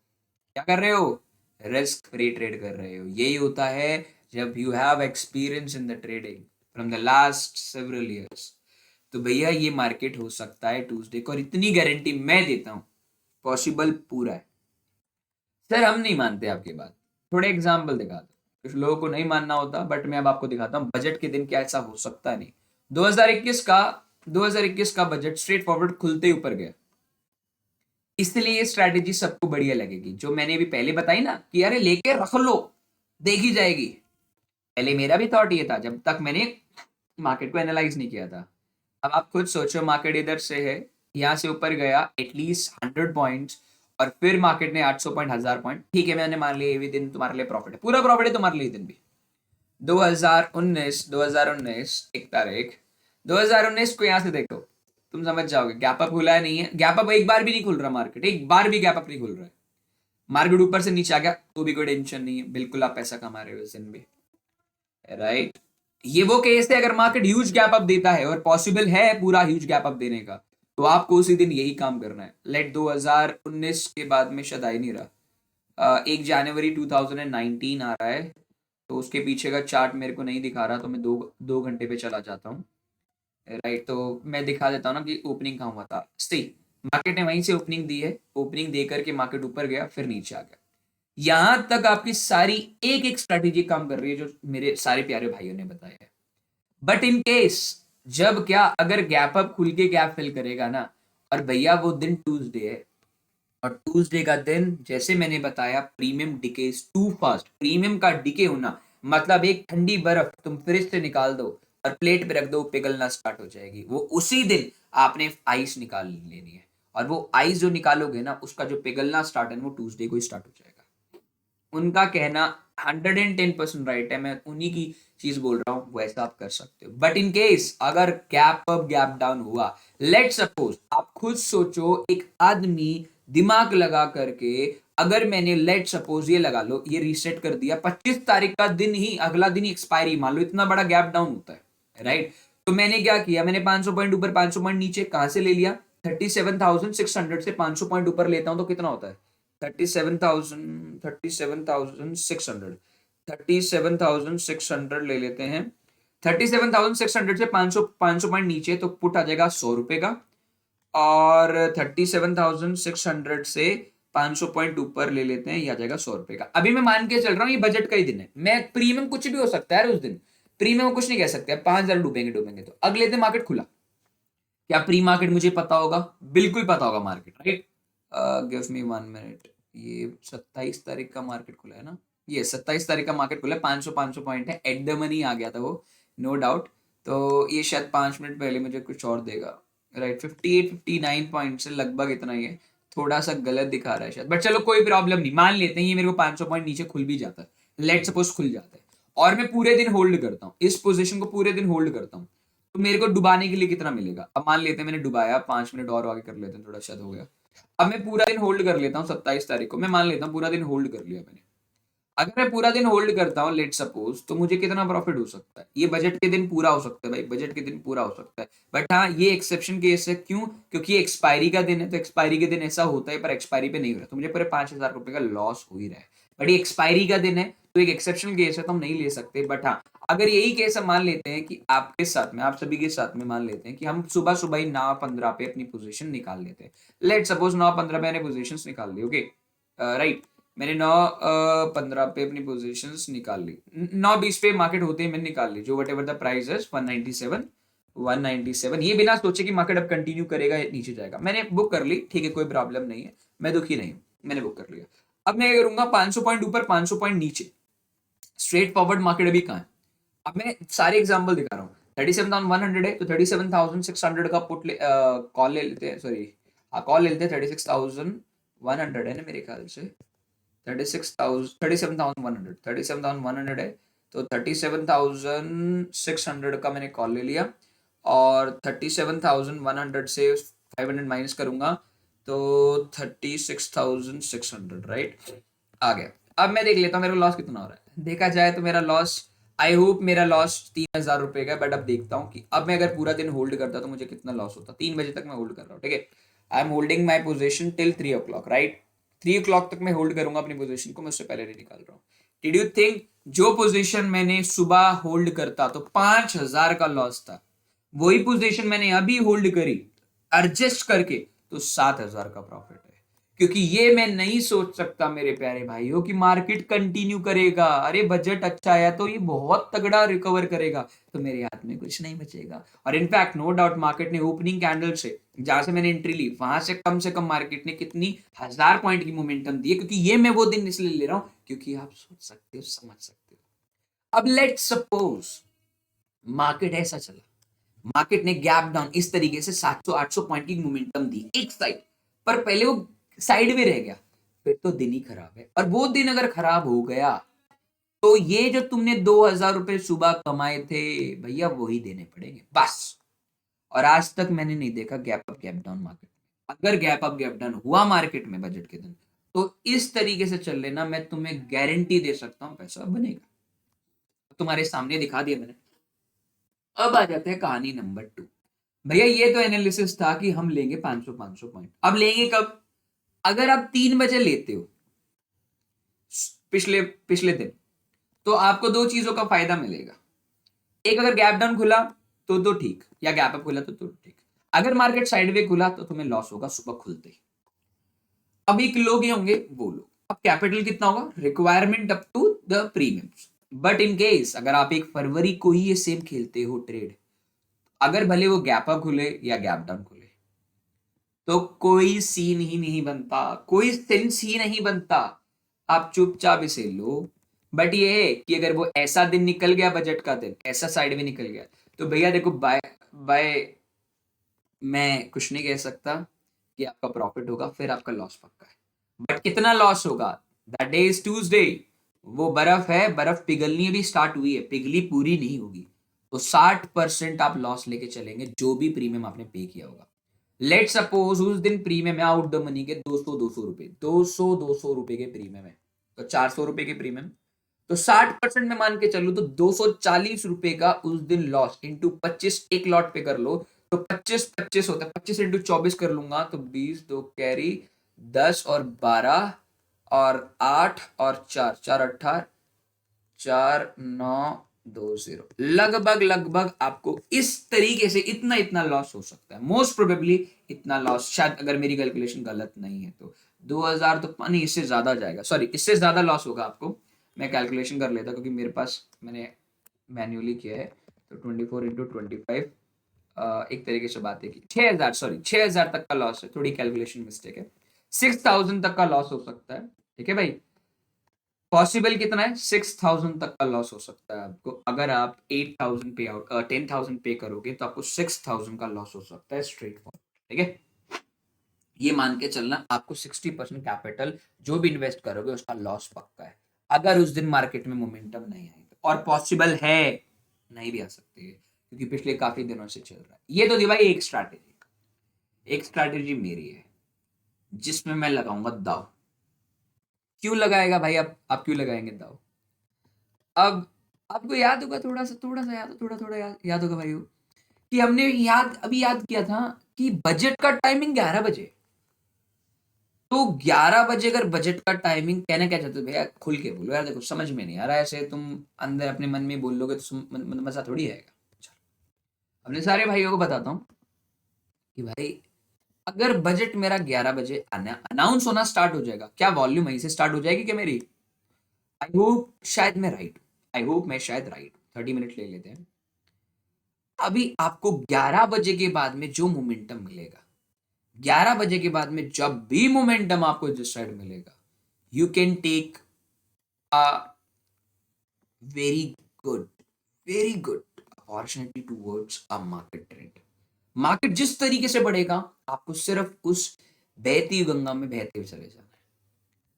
क्या कर रहे हो? रिस्क फ्री ट्रेड कर रहे हो। यही होता है जब you have experience in the trading from the last several years. तो भैया ये मार्केट हो सकता है ट्यूसडे को, और इतनी गारंटी मैं देता हूं, पॉसिबल पूरा है। सर हम नहीं मानते आपकी बात, थोड़े एग्जाम्पल दिखा दो। कुछ लोगों को नहीं मानना होता, बट मैं अब आपको दिखाता हूँ बजट के दिन क्या ऐसा हो सकता है। नहीं, 2021 का 2021 का बजट स्ट्रेट फॉरवर्ड खुलते ही ऊपर गया। इसलिए ये स्ट्रैटेजी सबको बढ़िया लगेगी जो मैंने अभी पहले बताई ना कि अरे लेके रख लो, देखी जाएगी। पहले मेरा भी थॉट ये था जब तक मैंने मार्केट को एनालाइज नहीं किया था। अब आप खुद सोचो, मार्केट इधर से है, यहाँ से ऊपर गया एटलीस्ट 100 पॉइंट्स, और फिर मार्केट ने 800 पॉइंट, 1000 पॉइंट, ठीक है मैंने मान लिया ये भी दिन तुम्हारे लिए प्रॉफिट है, पूरा प्रॉफिट है तुम्हारे लिए दिन भी। 2019 एक तारीख 2019 को यहाँ से देखो, तुम समझ जाओगे गैप अप खुला है नहीं है। गैप अप एक बार भी नहीं खुल रहा, मार्केट एक बार भी गैप अप नहीं खुल रहा है। मार्केट ऊपर से नीचे आ गया तो भी कोई टेंशन नहीं है, बिल्कुल आप पैसा कमा रहे हो इस दिन भी, राइट। ये वो केस है अगर मार्केट ह्यूज गैप अप देता है और पॉसिबल है पूरा ह्यूज गैप अप देने का, तो आपको उसी दिन यही काम करना है। लेट 2019 के बाद में शायद आ ही नहीं रहा, 1 जनवरी 2019 आ रहा है, तो उसके पीछे का चार्ट मेरे को नहीं दिखा रहा, तो मैं दो घंटे पे चला जाता हूँ, राइट। तो मैं दिखा देता हूँ ना कि ओपनिंग कहाँ हुआ था। सी, मार्केट ने वहीं से ओपनिंग दी है, ओपनिंग दे करके मार्केट ऊपर गया फिर नीचे आ गया। यहां तक आपकी सारी एक एक स्ट्रेटेजी काम कर रही है जो मेरे सारे प्यारे भाइयों ने बताया है। बट इन केस, जब क्या अगर गैप अप खुल के गैप फिल करेगा ना, और भैया वो दिन ट्यूसडे है, और ट्यूसडे का दिन जैसे मैंने बताया premium decays too fast. Premium का डिके होना मतलब एक ठंडी बर्फ तुम फ्रिज से निकाल दो और प्लेट पे रख दो, पिघलना स्टार्ट हो जाएगी। वो उसी दिन आपने आइस निकाल लेनी है, और वो आइस जो निकालोगे ना उसका जो पिघलना स्टार्ट है वो ट्यूसडे को ही स्टार्ट हो जाएगा। उनका कहना 110% राइट है, मैं उन्हीं की चीज बोल रहा हूं, वैसा आप कर सकते हो। बट इन केस अगर गैप अप गैप डाउन हुआ, लेट सपोज, आप खुद सोचो, एक आदमी दिमाग लगा करके, अगर मैंने लेट सपोज ये लगा लो ये रीसेट कर दिया 25 तारीख का दिन ही, अगला दिन ही एक्सपायरी, मान लो इतना बड़ा गैप डाउन होता है, राइट। तो मैंने क्या किया, मैंने 500 पॉइंट ऊपर 500 पॉइंट नीचे कहां से ले लिया, 37,600 से 500 पॉइंट ऊपर लेता हूं तो कितना होता है, 37,600 ले लेते हैं। 37,600 से 500 पॉइंट नीचे तो पुट आ जाएगा 100 रुपए का, और 37,600 से 500 पॉइंट ऊपर ले लेते हैं, ये आ जाएगा 100 रुपए का। अभी मैं मान के चल रहा हूँ ये बजट का ही दिन है, मैं प्रीमियम कुछ भी हो सकता है उस दिन, प्रीमियम कुछ नहीं कह सकते, 5,000 डूबेंगे डूबेंगे। तो अगले दिन मार्केट खुला, क्या प्री मार्केट मुझे पता होगा, बिल्कुल पता होगा market, right. Give me 1 minute, ये 27 तारीख का मार्केट खुला है ना, ये 27 तारीख का मार्केट खुला है, 500 पॉइंट है, एट द मनी आ गया था वो, नो डाउट। तो ये शायद 5 मिनट पहले मुझे कुछ और देगा, राइट। 58-59 पॉइंट से लगभग इतना ही है, थोड़ा सा गलत दिखा रहा है शायद, बट चलो कोई प्रॉब्लम नहीं, मान लेते हैं ये मेरे को 500 पॉइंट नीचे खुल भी जाता है, लेट सपोज खुल जाता है, और मैं पूरे दिन होल्ड करता हूँ इस पोजीशन को, पूरे दिन होल्ड करता हूँ, तो मेरे को डुबाने के लिए कितना मिलेगा। अब मान लेते हैं मैंने डुबाया, 5 मिनट और आगे कर लेते हैं, थोड़ा शायद हो गया। अब मैं पूरा दिन होल्ड कर लेता हूँ 27 तारीख को, मैं मान लेता हूँ पूरा दिन होल्ड कर लिया मैंने। अगर मैं पूरा दिन होल्ड करता हूँ लेट सपोज, तो मुझे कितना प्रॉफिट हो सकता है, ये बजट के दिन पूरा हो सकता है भाई, बजट के दिन पूरा हो सकता है। बट हाँ ये एक्सेप्शन केस है, क्यों? क्योंकि ये एक्सपायरी का दिन है, तो एक्सपायरी के दिन ऐसा होता है, पर एक्सपायरी पे नहीं हो रहा, तो मुझे पूरे 5,000 रुपए का लॉस हो ही रहा है। बट ये एक्सपायरी का दिन है तो एक एक्सेप्शनल केस है, तो हम नहीं ले सकते। बट हाँ, अगर यही केस हम मान लेते हैं कि आपके साथ में, आप सभी के साथ में मान लेते हैं कि हम सुबह सुबह ही 9:15 पे अपनी पोजीशन निकाल लेते हैं, लेट सपोज 9:15 पे मैंने पोजीशन निकाल ली, ओके, राइट। मैंने 9:15 पे अपनी पोजीशंस निकाल ली, 9:20 पे मार्केट होते ही मैंने निकाल ली, जो वट एवर द प्राइस है 197, ये बिना सोचे कि मार्केट अब कंटिन्यू करेगा या नीचे जाएगा, मैंने बुक कर ली, ठीक है कोई प्रॉब्लम नहीं है, मैं दुखी नहीं हूं, मैंने बुक कर लिया। अब मैं करूंगा 500 पॉइंट ऊपर 500 पॉइंट नीचे, स्ट्रेट फॉरवर्ड मार्केट अभी कहाँ है। अब मैं सारे एग्जांपल दिखा रहा हूँ, 37,100 है तो 37,600 का पुट कॉल ले लेते हैं, सॉरी हाँ कॉल ले लेते, 36,100 है ना मेरे ख्याल से, 37,100 है, तो 37,600 का मैंने कॉल ले लिया, और 37,100 से 500 माइनस करूंगा तो 36,600, राइट, आ गया। अब मैं देख लेता हूँ मेरा लॉस कितना हो रहा है। देखा जाए तो मेरा लॉस, आई होप मेरा लॉस 3,000 रुपए का, बट अब देखता हूँ कि अब मैं अगर पूरा दिन होल्ड करता तो मुझे कितना लॉस होता। 3 बजे तक मैं होल्ड कर रहा हूँ, ठीक है, I am holding my position till 3 o'clock, right, 3 o'clock तक मैं होल्ड करूंगा अपनी पोजीशन को, मैं उससे पहले नहीं निकाल रहा हूँ। डिड यू थिंक जो पोजीशन मैंने सुबह होल्ड करता तो 5,000 का लॉस था, वही पोजीशन मैंने अभी होल्ड करी एडजस्ट करके तो 7,000 का प्रॉफिट है। क्योंकि ये मैं नहीं सोच सकता मेरे प्यारे भाइयों कि मार्केट कंटिन्यू करेगा, अरे बजट अच्छा आया तो ये बहुत तगड़ा रिकवर करेगा, तो मेरे हाथ में कुछ नहीं बचेगा। और इनफैक्ट नो डाउट मार्केट ने ओपनिंग कैंडल से, जहां से मैंने एंट्री ली, वहां से कम मार्केट ने कितनी 1,000 पॉइंट की मोमेंटम दी है। क्योंकि ये मैं वो दिन इसलिए ले रहा हूं क्योंकि आप सोच सकते हो, समझ सकते हो। अब लेट सपोज मार्केट ऐसा चला, मार्केट ने गैप डाउन इस तरीके से 700-800 पॉइंट की मोमेंटम दी एक साइड पर, पहले वो साइड में रह गया, फिर तो दिन ही खराब है। और वो दिन अगर खराब हो गया तो ये जो तुमने 2,000 रुपए सुबह कमाए थे भैया, वही देने पड़ेंगे बस। और आज तक मैंने नहीं देखा gap up gap down market में। अगर गैप अप गैप डाउन हुआ मार्केट में बजट के दिन, तो इस तरीके से चल लेना, मैं तुम्हें गारंटी दे सकता हूं पैसा बनेगा। तुम्हारे सामने दिखा दिया मैंने। अब आ जाते हैं कहानी नंबर 2। भैया ये तो एनालिसिस था कि हम लेंगे 500 पॉइंट। अब लेंगे कब? अगर आप 3 बजे लेते हो पिछले पिछले दिन, तो आपको दो चीजों का फायदा मिलेगा। एक, अगर गैप डाउन खुला तो ठीक, या गैप अप खुला तो ठीक। अगर मार्केट साइडवे खुला तो तुम्हें लॉस होगा सुबह खुलते ही। अब एक लोग ये होंगे वो लोग, अब कैपिटल कितना होगा, requirement up to the premiums. But in case अगर आप 1 फरवरी को ही ये सेम खेलते हो ट्रेड, अगर भले वो गैप अप खुले या गैप डाउन खुले, तो कोई सीन ही नहीं बनता, कोई सेंस ही नहीं बनता। आप चुपचाप इसे लो। बट ये है कि अगर वो ऐसा दिन निकल गया, बजट का दिन ऐसा साइड में निकल गया, तो भैया देखो, बाय बाय मैं कुछ नहीं कह सकता कि आपका प्रॉफिट होगा, फिर आपका लॉस पक्का है। बट कितना लॉस होगा, दैट डे इज ट्यूसडे। वो बर्फ है, बर्फ पिघलनी अभी स्टार्ट हुई है, पिघली पूरी नहीं होगी। तो 60% आप लॉस लेके चलेंगे जो भी प्रीमियम आपने पे किया होगा। लेट सपोज उस दिन प्रीमियम है आउट द मनी के 200 रुपए, 200 रुपए के प्रीमियम है, तो 400 रुपए के प्रीमियम, तो 60% में मान के चलो तो 240 रुपए का उस दिन लॉस इंटू 25 एक लॉट पे कर लो, तो 25 होता है, 25 इंटू 24 कर लूंगा तो 20, 2 कैरी, 10 और 12 और 8 और 4, 4 8, 4 9 2 0, लगभग आपको इस तरीके से इतना इतना लॉस हो सकता है। मोस्ट प्रोबेबली इतना लॉस, शायद अगर मेरी कैलकुलेशन गलत नहीं है तो 2,000 तो नहीं, इससे ज्यादा जाएगा, सॉरी इससे ज्यादा लॉस होगा आपको। मैं कैलकुलेशन कर लेता क्योंकि मेरे पास मैंने मैन्युअली किया है। तो 24 इंटू 25, एक तरीके से बात है कि 6,000, सॉरी 6,000 तक का लॉस है, थोड़ी कैलकुलेशन मिस्टेक है। 6,000 तक का लॉस हो सकता है, ठीक है भाई। पॉसिबल कितना है, 6,000 तक का लॉस हो सकता है आपको। अगर आप 8,000 पे आउट 10,000 पे करोगे तो आपको 6,000 का लॉस हो सकता है स्ट्रेट फॉरवर्ड, ठीक है। ये मान के चलना, आपको 60% कैपिटल जो भी इन्वेस्ट करोगे उसका लॉस पक्का है, अगर उस दिन मार्केट में मोमेंटम नहीं आई तो। और पॉसिबल है, नहीं भी आ सकती है क्योंकि पिछले काफी दिनों से चल रहा है। ये तो थी भाई एक स्ट्रैटेजी, एक स्ट्रैटेजी मेरी है जिसमें मैं लगाऊंगा दाव। क्यों लगाएगा भाई, आप क्यों लगाएंगे दाव? अब आपको याद होगा, थोड़ा सा याद, थोड़ा थोड़ा याद होगा भाई, कि हमने अभी याद किया था कि बजट का टाइमिंग 11 बजे। तो 11 बजे अगर बजट का टाइमिंग, कहना क्या चाहते हो भैया, खुल के बोलो यार, देखो समझ में नहीं आ रहा है, ऐसे तुम अंदर अपने मन में बोल लोगे तो मजा थोड़ी आएगा। चलो, अपने सारे भाइयों को बताता हूँ कि भाई अगर बजट मेरा 11 बजे अनाउंस होना स्टार्ट हो जाएगा, क्या वॉल्यूम वहीं से स्टार्ट हो जाएगी क्या मेरी? आई होप शायद मैं राइट, आई होप मैं शायद राइट, 30 मिनट ले लेते हैं। अभी आपको 11 बजे के बाद में जो मोमेंटम मिलेगा, 11 बजे के बाद में जब भी मोमेंटम आपको जिस साइड मिलेगा, you can take a very good, very good opportunity towards a market trend. Market जिस तरीके से बढ़ेगा आपको सिर्फ उस बहती हुई गंगा में बहते हुए चले जाना है।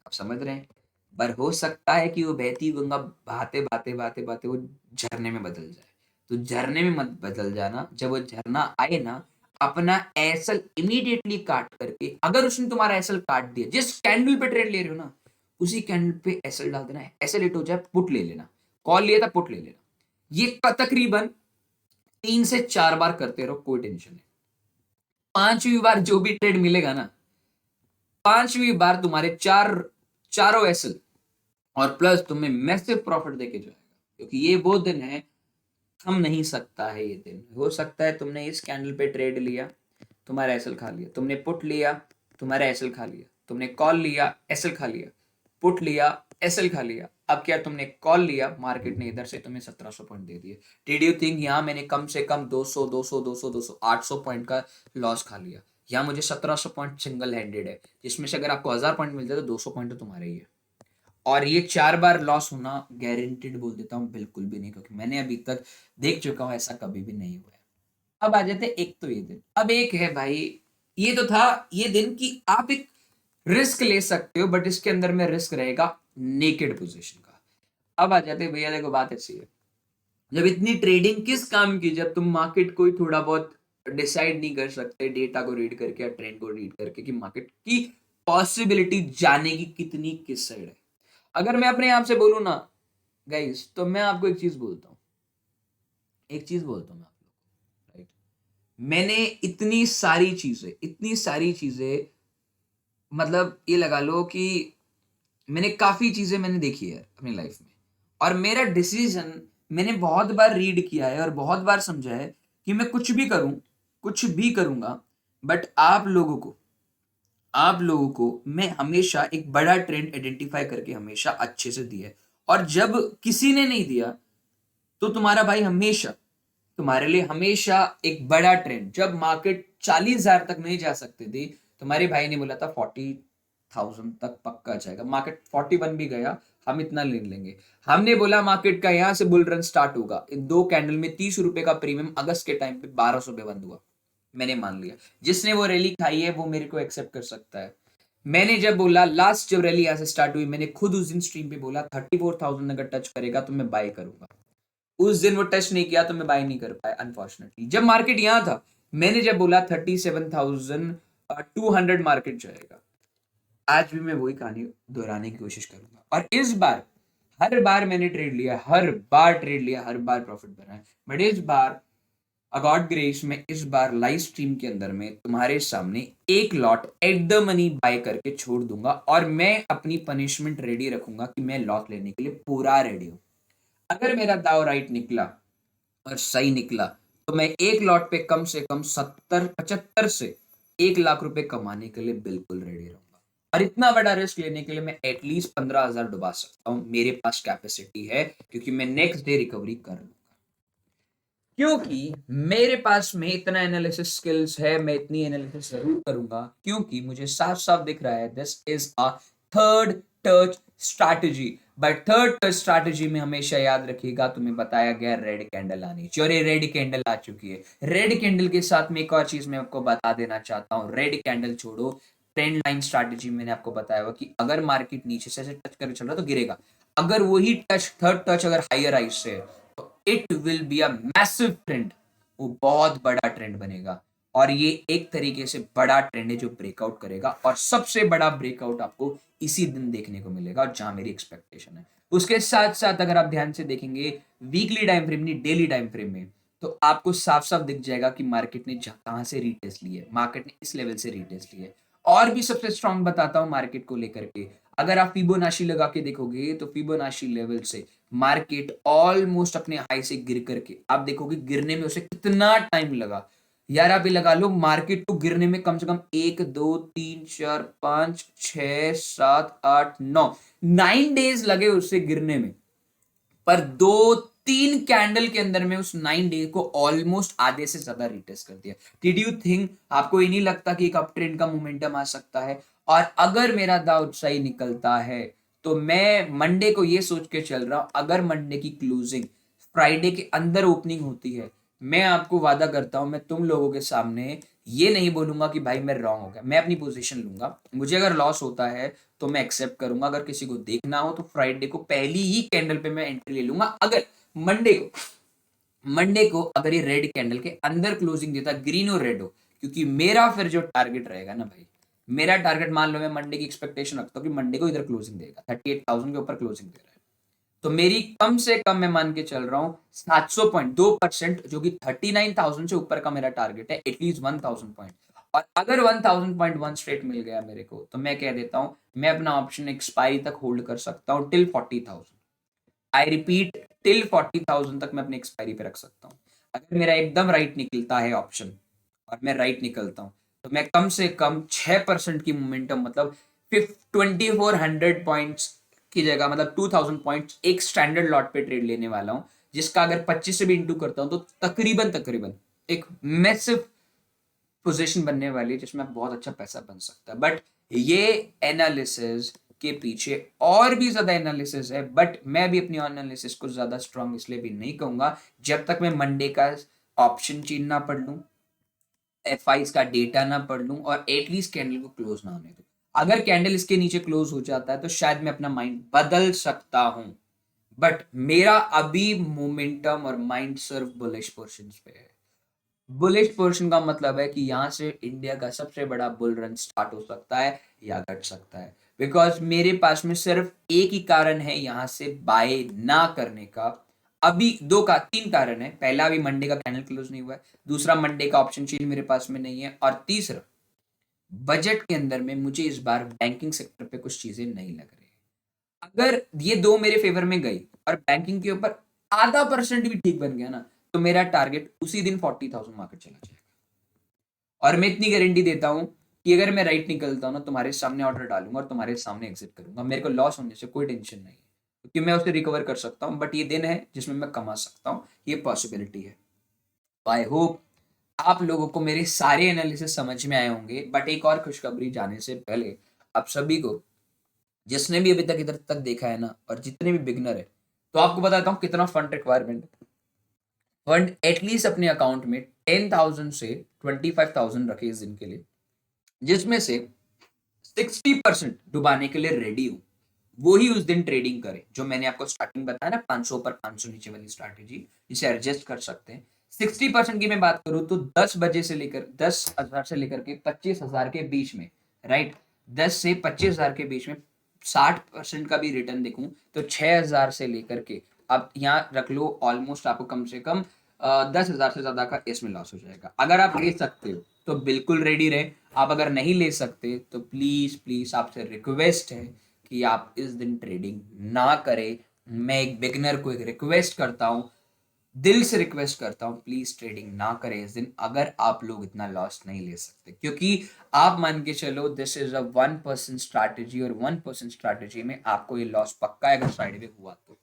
आप समझ रहे हैं? पर हो सकता है कि वो बहती हुई गंगा बहाते बहाते बहाते बहाते वो झरने में बदल जाए। तो झरने में मत बदल जाना। जब वो झरना आए ना, अपना एसल इमीडिएटली काट करके, अगर उसने तुम्हारा एसल काट दिया, जिस कैंडल पे ट्रेड ले रहे हो ना, उसी कैंडल पे एसल डाल देना। एसल हिट हो जाए, पुट ले लेना। कॉल लिया था, पुट ले लेना। ये तकरीबन 3 से 4 बार करते रहो, कोई टेंशन नहीं। 5वीं बार जो भी ट्रेड मिलेगा ना, 5वीं बार तुम्हारे चारों एसल और प्लस तुम्हें मैसिव प्रॉफिट देके जाएगा। क्योंकि ये वो दिन है, थम नहीं सकता है ये दिन। हो सकता है तुमने इस कैंडल पे ट्रेड लिया, तुम्हारा एसएल खा लिया। तुमने पुट लिया, तुम्हारा एसएल खा लिया। तुमने कॉल लिया, एसएल खा लिया। पुट लिया, एसएल खा लिया। अब क्या, तुमने कॉल लिया, मार्केट ने इधर से तुम्हें 1700 पॉइंट दे दिए। डिड यू थिंक यहाँ मैंने कम से कम 200 200 200 200 800 पॉइंट का लॉस खा लिया? यहाँ मुझे 1700 पॉइंट सिंगल हैंडेड है, जिसमें से अगर आपको 1000 पॉइंट मिल जाए तो 200 पॉइंट तो तुम्हारे ही है। और ये 4 बार लॉस होना गारंटेड बोल देता हूँ, बिल्कुल भी नहीं, क्योंकि मैंने अभी तक देख चुका हूँ ऐसा कभी भी नहीं हुआ है। अब आ जाते एक तो ये दिन, अब एक है भाई, ये तो था ये दिन कि आप एक रिस्क ले सकते हो, बट इसके अंदर में रिस्क रहेगा नेकेड पोजीशन का। अब आ जाते भैया, देखो बात ऐसी है, जब इतनी ट्रेडिंग किस काम की, जब तुम मार्केट को ही थोड़ा बहुत डिसाइड नहीं कर सकते डेटा को रीड करके या ट्रेंड को रीड करके कि मार्केट की पॉसिबिलिटी जाने की कितनी किस साइड है। अगर मैं अपने आप से बोलूं ना गाइस, तो मैं आपको एक चीज बोलता हूँ, एक चीज बोलता हूँ मैं आप लोग को, राइट? मैंने इतनी सारी चीजें मतलब ये लगा लो कि मैंने काफी चीजें मैंने देखी है अपनी लाइफ में, और मेरा डिसीजन मैंने बहुत बार रीड किया है और बहुत बार समझा है कि मैं कुछ भी करूं, कुछ भी करूंगा, बट आप लोगों को मैं हमेशा एक बड़ा ट्रेंड आइडेंटिफाई करके हमेशा अच्छे से दिया है। और जब किसी ने नहीं दिया, तो तुम्हारा भाई हमेशा तुम्हारे लिए हमेशा एक बड़ा ट्रेंड, जब मार्केट 40,000 तक नहीं जा सकती थी, तुम्हारे भाई ने बोला था 40,000 तक पक्का जाएगा। मार्केट 41 भी गया, हम इतना ले लेंगे। हमने बोला मार्केट का यहां से बुल रन स्टार्ट होगा, इन 2 कैंडल में 30 रुपए का प्रीमियम अगस्त के टाइम पे 1200 पे बंद हुआ। मैंने मान लिया, जिसने वो रैली खाई है वो मेरे को एक्सेप्ट कर सकता है। मैंने जब बोला, लास्ट जब रैली यहां से स्टार्ट हुई, मैंने खुद उस दिन स्ट्रीम पे बोला 34,000 अगर टच करेगा तो मैं बाय करूंगा। उस दिन वो टच नहीं किया तो मैं बाय नहीं कर पाया अनफॉर्चुनेटली। जब मार्केट यहां था, मैंने जब बोला 37,200 मार्केट जाएगा। आज भी मैं वही कहानी दोहराने की कोशिश करूंगा, और इस बार हर बार मैंने ट्रेड लिया, हर बार ट्रेड लिया, हर बार प्रॉफिट बना है। बट इस बार अगॉड ग्रेस में, इस बार लाइव स्ट्रीम के अंदर में तुम्हारे सामने एक lot at the money by करके छोड़ दूंगा, और मैं अपनी पनिशमेंट रेडी रखूंगा कि मैं लॉस लेने के लिए पूरा रेडी हूं। अगर मेरा दाव राइट निकला और सही निकला, तो मैं एक लॉट पे कम से कम 70 75 से 1 लाख रुपए कमाने के लिए बिल्कुल रेडी रहूंगा। और इतना बड़ा रिस्क लेने के लिए मैं एटलीस्ट 15,000 डुबा सकता हूं, मेरे पास कैपेसिटी है, क्योंकि मैं नेक्स्ट डे रिकवरी कर लूंगा। क्योंकि मेरे पास में इतना एनालिसिस स्किल्स है, मैं इतनी एनालिसिस जरूर करूंगा, क्योंकि मुझे साफ साफ दिख रहा है this is a third touch strategy. But third touch strategy में हमेशा याद रखिएगा, तुम्हें बताया गया रेड कैंडल आनी चाहिए, और ये रेड कैंडल आ चुकी है। रेड कैंडल के साथ में एक और चीज मैं आपको बता देना चाहता हूँ, रेड कैंडल छोड़ो, ट्रेंड लाइन स्ट्रैटेजी मैंने आपको बताया हुआ कि अगर मार्केट नीचे से टच कर चल रहा तो गिरेगा। अगर वही टच, थर्ड टच अगर हायर आइज से है, it will be a massive trend, वो बहुत बड़ा ट्रेंड बनेगा। और ये एक तरीके से बड़ा ट्रेंड है जो ब्रेकआउट करेगा, और सबसे बड़ा ब्रेकआउट आपको इसी दिन देखने को मिलेगा, जहां मेरी एक्सपेक्टेशन है। उसके साथ साथ अगर आप ध्यान से देखेंगे वीकली टाइम फ्रेम नहीं, डेली टाइम फ्रेम में, तो आपको साफ साफ दिख जाएगा कि मार्केट ने कहां से रीटेस्ट ली है। मार्केट ने इस लेवल से रीटेस्ट ली है। और भी सबसे स्ट्रांग बताता हूं मार्केट को लेकर के, अगर आप फिबोनाची लगा के देखोगे तो फिबोनाची लेवल से मार्केट ऑलमोस्ट अपने हाई से गिर करके, आप देखोगे गिरने में उसे कितना टाइम लगा। यार आप ये लगा लो, मार्केट को गिरने में कम से कम 1 2 3 4 5 6 7 8 9 9 डेज लगे उससे गिरने में। पर 2 3 कैंडल के अंदर में उस 9 डेज को ऑलमोस्ट आधे से ज्यादा रिटेस्ट कर दिया। डिड यू थिंक, आपको ये नहीं लगता कि एक अप ट्रेंड का मोमेंटम आ सकता है? और अगर मेरा दाव सही निकलता है, तो मैं मंडे को ये सोच के चल रहा हूं, अगर मंडे की क्लोजिंग फ्राइडे के अंदर ओपनिंग होती है, मैं आपको वादा करता हूं, मैं तुम लोगों के सामने ये नहीं बोलूंगा कि भाई मैं रॉन्ग हो गया, मैं अपनी पोजीशन लूंगा। मुझे अगर लॉस होता है तो मैं एक्सेप्ट करूंगा, अगर किसी को देखना हो तो फ्राइडे को पहली ही कैंडल पे मैं एंट्री ले लूंगा। अगर मंडे को अगर ये रेड कैंडल के अंदर क्लोजिंग देता, ग्रीन और रेड हो, क्योंकि मेरा फिर जो टारगेट रहेगा ना भाई, मेरा टारगेट मान लो मैं मंडे की एक्सपेक्टेशन रखता हूँ कि मंडे को इधर क्लोजिंग देगा, 38,000 के ऊपर क्लोजिंग दे रहा है, तो मेरी कम से कम मैं मान के चल रहा हूँ 700 पॉइंट, 2%, जो कि 39,000 से ऊपर का मेरा टारगेट है, एटलीस्ट 1,000 पॉइंट। और अगर 1,000 पॉइंट वन स्ट्रेट मिल गया मेरे को, तो मैं कह देता हूँ मैं अपना ऑप्शन एक्सपायरी तक होल्ड कर सकता हूँ टिल 40,000। आई रिपीट, टिल 40,000 तक मैं अपनी एक्सपायरी पे रख सकता हूँ। अगर मेरा एकदम राइट निकलता है ऑप्शन और मैं राइट निकलता हूँ, तो मैं कम से कम 6% की मोमेंटम, मतलब 2,400 पॉइंट्स की जगह, मतलब 2,000 पॉइंट्स एक स्टैंडर्ड लॉट पे ट्रेड लेने वाला हूँ, जिसका अगर 25 से भी इंटू करता हूँ तो तकरीबन तकरीबन एक मैसिव पोजीशन बनने वाली है, जिसमें बहुत अच्छा पैसा बन सकता है। बट ये एनालिसिस के पीछे और भी ज्यादा एनालिसिस है, बट मैं भी अपनी एनालिसिस को ज्यादा स्ट्रांग इसलिए भी नहीं कहूंगा जब तक मैं मंडे का ऑप्शन चेन ना पढ़ लूं, एफ का डेटा ना पढ़ लूं, और एटलीस्ट कैंडल को क्लोज ना होने दूं। अगर कैंडल इसके नीचे क्लोज हो जाता है तो शायद मैं अपना माइंड बदल सकता हूं, बट मेरा अभी मोमेंटम और माइंड सिर्फ बुलिश पोर्शन पे है। बुलिश पोर्शन का मतलब है कि यहां से इंडिया का सबसे बड़ा बुल रन स्टार्ट हो सकता है या घट सकता है, बिकॉज मेरे पास में सिर्फ एक ही कारण है यहां से बाय ना करने का। अभी तीन कारण है। पहला, अभी मंडे का कैंडल क्लोज नहीं हुआ है। दूसरा, मंडे का ऑप्शन चेन मेरे पास में नहीं है। और तीसरा, बजट के अंदर में मुझे इस बार बैंकिंग सेक्टर पे कुछ चीजें नहीं लग रही। अगर ये दो मेरे फेवर में गई और बैंकिंग के ऊपर आधा परसेंट भी ठीक बन गया ना, तो मेरा टारगेट उसी दिन 40,000 मार्केट चला जाएगा। और मैं इतनी गारंटी देता हूं कि अगर मैं राइट निकलता हूं ना, तुम्हारे सामने ऑर्डर डालूंगा और तुम्हारे सामने एग्जिट करूंगा। मेरे को लॉस होने से कोई टेंशन नहीं है, क्योंकि मैं उसे रिकवर कर सकता हूं। बट ये दिन है जिसमें मैं कमा सकता हूं, ये पॉसिबिलिटी है। आई होप आप लोगों को मेरे सारे एनालिसिस समझ में आए होंगे। बट एक और खुशखबरी जाने से पहले, आप सभी को, जिसने भी अभी तक इधर तक देखा है ना, और जितने भी बिगनर है, तो आपको बताता हूँ कितना फंड रिक्वायरमेंट। फंड एटलीस्ट अपने अकाउंट में 10,000 से 25,000 रखे इस दिन के लिए, जिसमें से 60% डुबाने के लिए रेडी हूं। वो ही उस दिन ट्रेडिंग करे, जो मैंने आपको स्टार्टिंग बताया ना, 500 ऊपर 500 नीचे वाली स्ट्रैटेजी, जिसे एडजस्ट कर सकते हैं। 60% की मैं बात करूं तो 10,000 से लेकर के 25,000 के बीच में, राइट, 10 से 25,000 के बीच में 60% का भी रिटर्न देखूं तो 6,000 से लेकर के, आप यहाँ रख लो, ऑलमोस्ट आपको कम से कम 10,000 से ज्यादा का इसमें लॉस हो जाएगा। अगर आप ले सकते हो तो बिल्कुल रेडी रहे। आप अगर नहीं ले सकते तो प्लीज प्लीज आपसे रिक्वेस्ट है कि आप इस दिन ट्रेडिंग ना करें। मैं एक बिगनर को एक रिक्वेस्ट करता हूं, दिल से रिक्वेस्ट करता हूं, प्लीज ट्रेडिंग ना करें इस दिन, अगर आप लोग इतना लॉस नहीं ले सकते। क्योंकि आप मान के चलो, दिस इज अ 1% स्ट्रैटेजी, और 1% स्ट्रैटेजी में आपको ये लॉस पक्का है अगर साइडवे हुआ तो।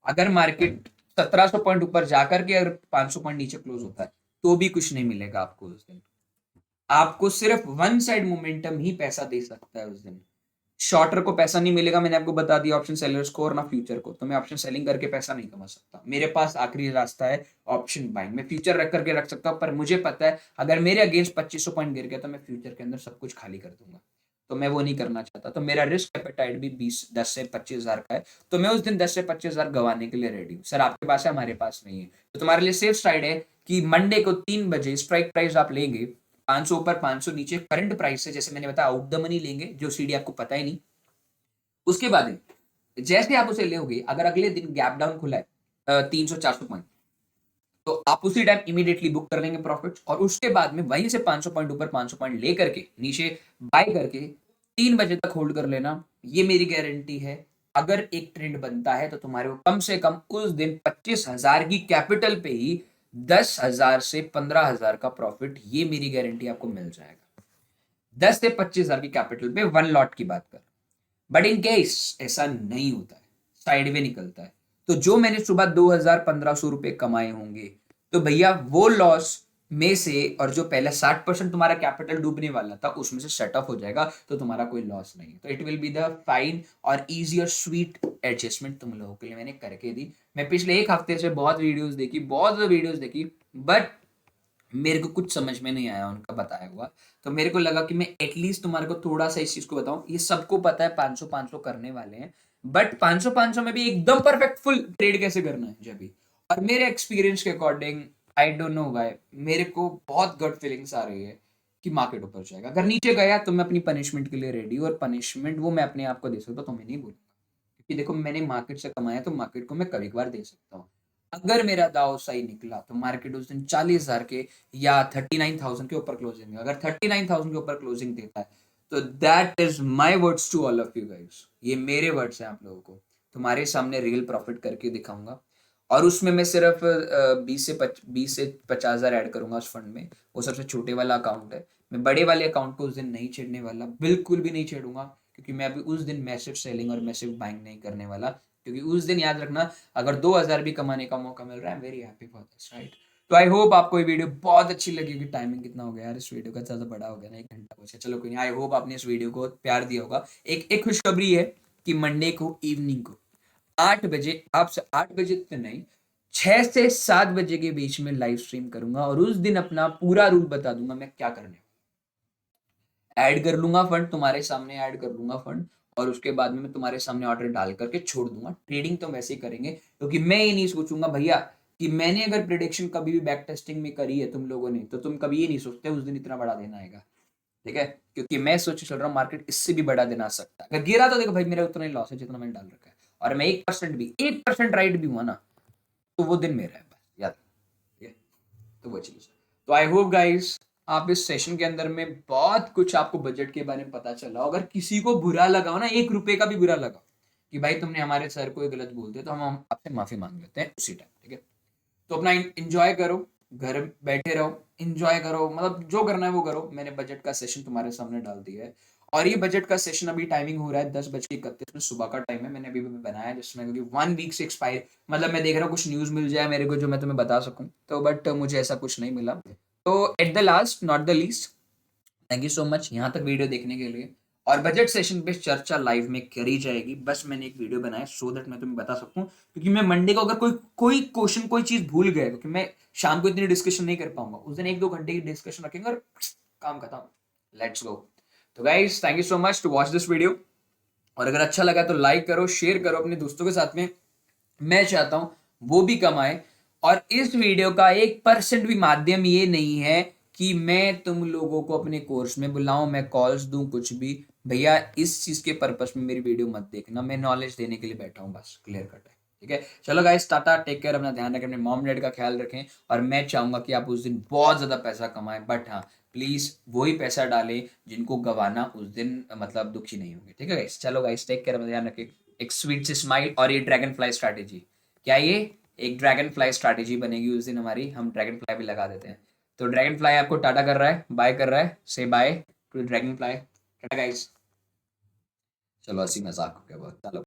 अगर मार्केट 1,700 पॉइंट ऊपर जाकर के अगर 500 पॉइंट नीचे क्लोज होता है, तो भी कुछ नहीं मिलेगा आपको उस दिन। आपको सिर्फ वन साइड मोमेंटम ही पैसा दे सकता है उस दिन। शॉर्टर को पैसा नहीं मिलेगा, मैंने आपको बता दिया, ऑप्शन सेलर्स को और ना फ्यूचर को। तो मैं ऑप्शन सेलिंग करके पैसा नहीं कमा सकता। मेरे पास आखिरी रास्ता है ऑप्शन बाइंग। मैं फ्यूचर रख करके रख सकता हूँ, पर मुझे पता है अगर मेरे अगेंस्ट 2,500 पॉइंट गिर गया तो मैं फ्यूचर के अंदर सब कुछ खाली कर दूंगा। तो मैं वो नहीं करना चाहता। तो मेरा रिस्क एपेटाइट भी 10 से 25 हजार का है। तो मैं उस दिन 10 से 25 हजार गंवाने के लिए रेडी हूँ। सर आपके पास है, हमारे पास नहीं है। तो तुम्हारे लिए सेफ साइड है कि मंडे को 3 बजे स्ट्राइक प्राइस आप लेंगे, 500 ऊपर 500 नीचे करंट प्राइस से, जैसे मैंने बताया आउट द मनी लेंगे, जो सीडी आपको पता ही नहीं। उसके बाद जैसे आप उसे लोगे, अगर अगले दिन गैप डाउन खुला है 300-400 पॉइंट, तो आप उसी टाइम इमीडिएटली बुक कर लेंगे प्रॉफिट। और उसके बाद में वहीं से 500 पॉइंट ऊपर 500 पॉइंट लेकर के नीचे बाय करके 3 बजे तक होल्ड कर लेना। ये मेरी गारंटी है। अगर एक ट्रेंड बनता है तो तुम्हारे को कम से कम उस दिन 25,000 की कैपिटल पे ही 10,000 से 15,000 का प्रॉफिट, ये मेरी गारंटी आपको मिल जाएगा। 10 से 25,000 की कैपिटल पे वन लॉट की बात कर। बट इन केस ऐसा नहीं होता है, साइडवे निकलता है, तो जो मैंने सुबह 2,000 1,500 रुपए कमाए होंगे, तो भैया वो लॉस में से, और जो पहले 60% तुम्हारा कैपिटल डूबने वाला था उसमें से सेट ऑफ हो जाएगा, तो तुम्हारा कोई लॉस नहीं है। तो it will be the fine और इजी और स्वीट एडजस्टमेंट तुम लोगों के लिए मैंने करके दी। मैं पिछले एक हफ्ते से बहुत वीडियोस देखी, बट मेरे को कुछ समझ में नहीं आया उनका बताया हुआ। तो मेरे को लगा कि मैं एटलीस्ट तुम्हारे को थोड़ा सा इस चीज को बताऊं। ये सबको पता है 500 करने वाले हैं, बट 500 में भी एकदम परफेक्ट फुल ट्रेड कैसे करना है जब भी। और मेरे एक्सपीरियंस के according, I don't know why, मेरे को बहुत गट फीलिंग्स आ रही है कि मार्केट ऊपर जाएगा। अगर नीचे गया तो मैं अपनी पनिशमेंट के लिए रेडी हूँ, और पनिशमेंट वो मैं अपने आप को दे सकता हूँ, तुम्हें नहीं बोलूंगा। क्योंकि देखो, मैंने मार्केट से कमाया तो मार्केट को मैं कभी कभार दे सकता हूँ। अगर मेरा दाव सही निकला तो मार्केट उस दिन 40,000 के या 39,000 के ऊपर क्लोजिंग, अगर 39,000 के ऊपर क्लोजिंग देता है तो that is my words to all of you guys. ये मेरे वर्ड्स हैं आप लोगों को, तुम्हारे सामने रियल प्रॉफिट करके दिखाऊंगा। और उसमें मैं सिर्फ 20 से 50,000 ऐड करूंगा उस फंड में। वो सबसे छोटे वाला अकाउंट है। मैं बड़े वाले अकाउंट को उस दिन नहीं छेड़ने वाला, बिल्कुल भी नहीं छेड़ूंगा, क्योंकि मैं अभी उस दिन मैसिव सेलिंग और मैसिव बाइंग नहीं करने वाला। क्योंकि उस दिन याद रखना, अगर 2,000 भी कमाने का मौका मिल रहा है, very happy for this, right. तो आई होप आपको ये वीडियो बहुत अच्छी लगी होगी। टाइमिंग कितना हो गया यार इस वीडियो का, ज़्यादा बड़ा हो गया ना, 1 घंटा हो गया। चलो कोई नहीं, आई होप आपने इस वीडियो को प्यार दिया होगा। एक एक खुशखबरी है कि मंडे को इवनिंग को 8 बजे, आपसे 8 बजे तो नहीं, 6 से 7 बजे के बीच में लाइव स्ट्रीम करूंगा, और उस दिन अपना पूरा रूल बता दूंगा मैं क्या करने, ऐड कर लूंगा फंड तुम्हारे सामने, ऐड कर लूंगा फंड, और उसके बाद में मैं तुम्हारे सामने ऑर्डर डाल करके छोड़ दूंगा। ट्रेडिंग तो वैसे ही करेंगे, क्योंकि मैं ये नहीं सोचूंगा भैया कि मैंने अगर प्रिडिक्शन कभी भी बैक टेस्टिंग में करी है तुम लोगों ने, तो तुम कभी ये नहीं सोचते उस दिन इतना बड़ा देना आएगा। ठीक है, क्योंकि मैं सोच चल रहा हूँ मार्केट इससे भी बड़ा दिन आ सकता है। अगर गिरा तो देखो भाई, मेरा उतना ही लॉस है जितना मैंने डाल रखा है, और मैं 1% राइट भी हुआ ना, तो वो दिन मेरा है, बस याद रखना, ठीक है। तो वो चीज, तो आई होप गाइस आप इस सेशन के अंदर में बहुत कुछ आपको बजट के बारे में पता चला। अगर किसी को बुरा लगा हो ना, 1 रुपए का भी बुरा लगा कि भाई तुमने हमारे सर को गलत बोल दिया, तो हम आपसे माफी मांग लेते हैं उसी टाइम, ठीक है। तो अपना इंजॉय करो, घर बैठे रहो, इंजॉय करो, मतलब जो करना है वो करो। मैंने बजट का सेशन तुम्हारे सामने डाल दिया है, और ये बजट का सेशन अभी टाइमिंग हो रहा है 10:31 में, सुबह का टाइम है। मैंने अभी बनाया है जिसमें, क्योंकि 1 वीक से एक्सपायर, मतलब मैं देख रहा हूँ कुछ न्यूज़ मिल जाए मेरे को जो मैं तुम्हें बता सकूं, तो बट मुझे ऐसा कुछ नहीं मिला। तो at the last not the least, thank you so much यहाँ तक वीडियो देखने के लिए। और बजट सेशन पे चर्चा लाइव में करी जाएगी, बस मैंने एक वीडियो बनाया सो दैट मैं तुम्हें बता सकूं, क्योंकि मैं मंडे को अगर कोई कोई क्वेश्चन कोई चीज भूल गया, क्योंकि मैं शाम को इतनी डिस्कशन नहीं कर पाऊंगा, उस दिन 1-2 घंटे की डिस्कशन रखेंगे और काम खत्म, लेट्स गो। तो guys thank you so much to watch this video, और अगर अच्छा लगा तो लाइक करो, शेयर करो अपने दोस्तों के साथ में। मैं चाहता हूं वो भी कमाए, और इस वीडियो का 1% भी माध्यम ये नहीं है कि मैं तुम लोगों को अपने कोर्स में बुलाऊं, मैं कॉल्स दूं, कुछ भी। भैया इस चीज के पर्पस में मेरी वीडियो मत देखना, मैं नॉलेज देने के लिए बैठा हूं, बस क्लियर कट है, ठीक है। चलो गाइस, टाटा, टेक केयर, अपना ध्यान रखें, अपने मॉम डैड का ख्याल रखें, और मैं चाहूंगा कि आप उस दिन बहुत ज्यादा पैसा कमाएं, बट हाँ प्लीज वही पैसा डालें जिनको गवाना उस दिन मतलब दुखी नहीं होंगे, ठीक है गाइस। चलो गाइस, टेक केयर, अपना ध्यान रखें। एक स्वीट सी स्माइल, और ये ड्रैगन फ्लाई स्ट्रैटेजी, क्या ये एक ड्रैगन फ्लाई स्ट्रैटेजी बनेगी उस दिन हमारी, हम ड्रैगन फ्लाई भी लगा देते हैं। तो ड्रैगन फ्लाई आपको टाटा कर रहा है, बाय कर रहा है, से by two dragon fly, Tata guys. चलो हंसी मजाक हो गया बहुत, चलो।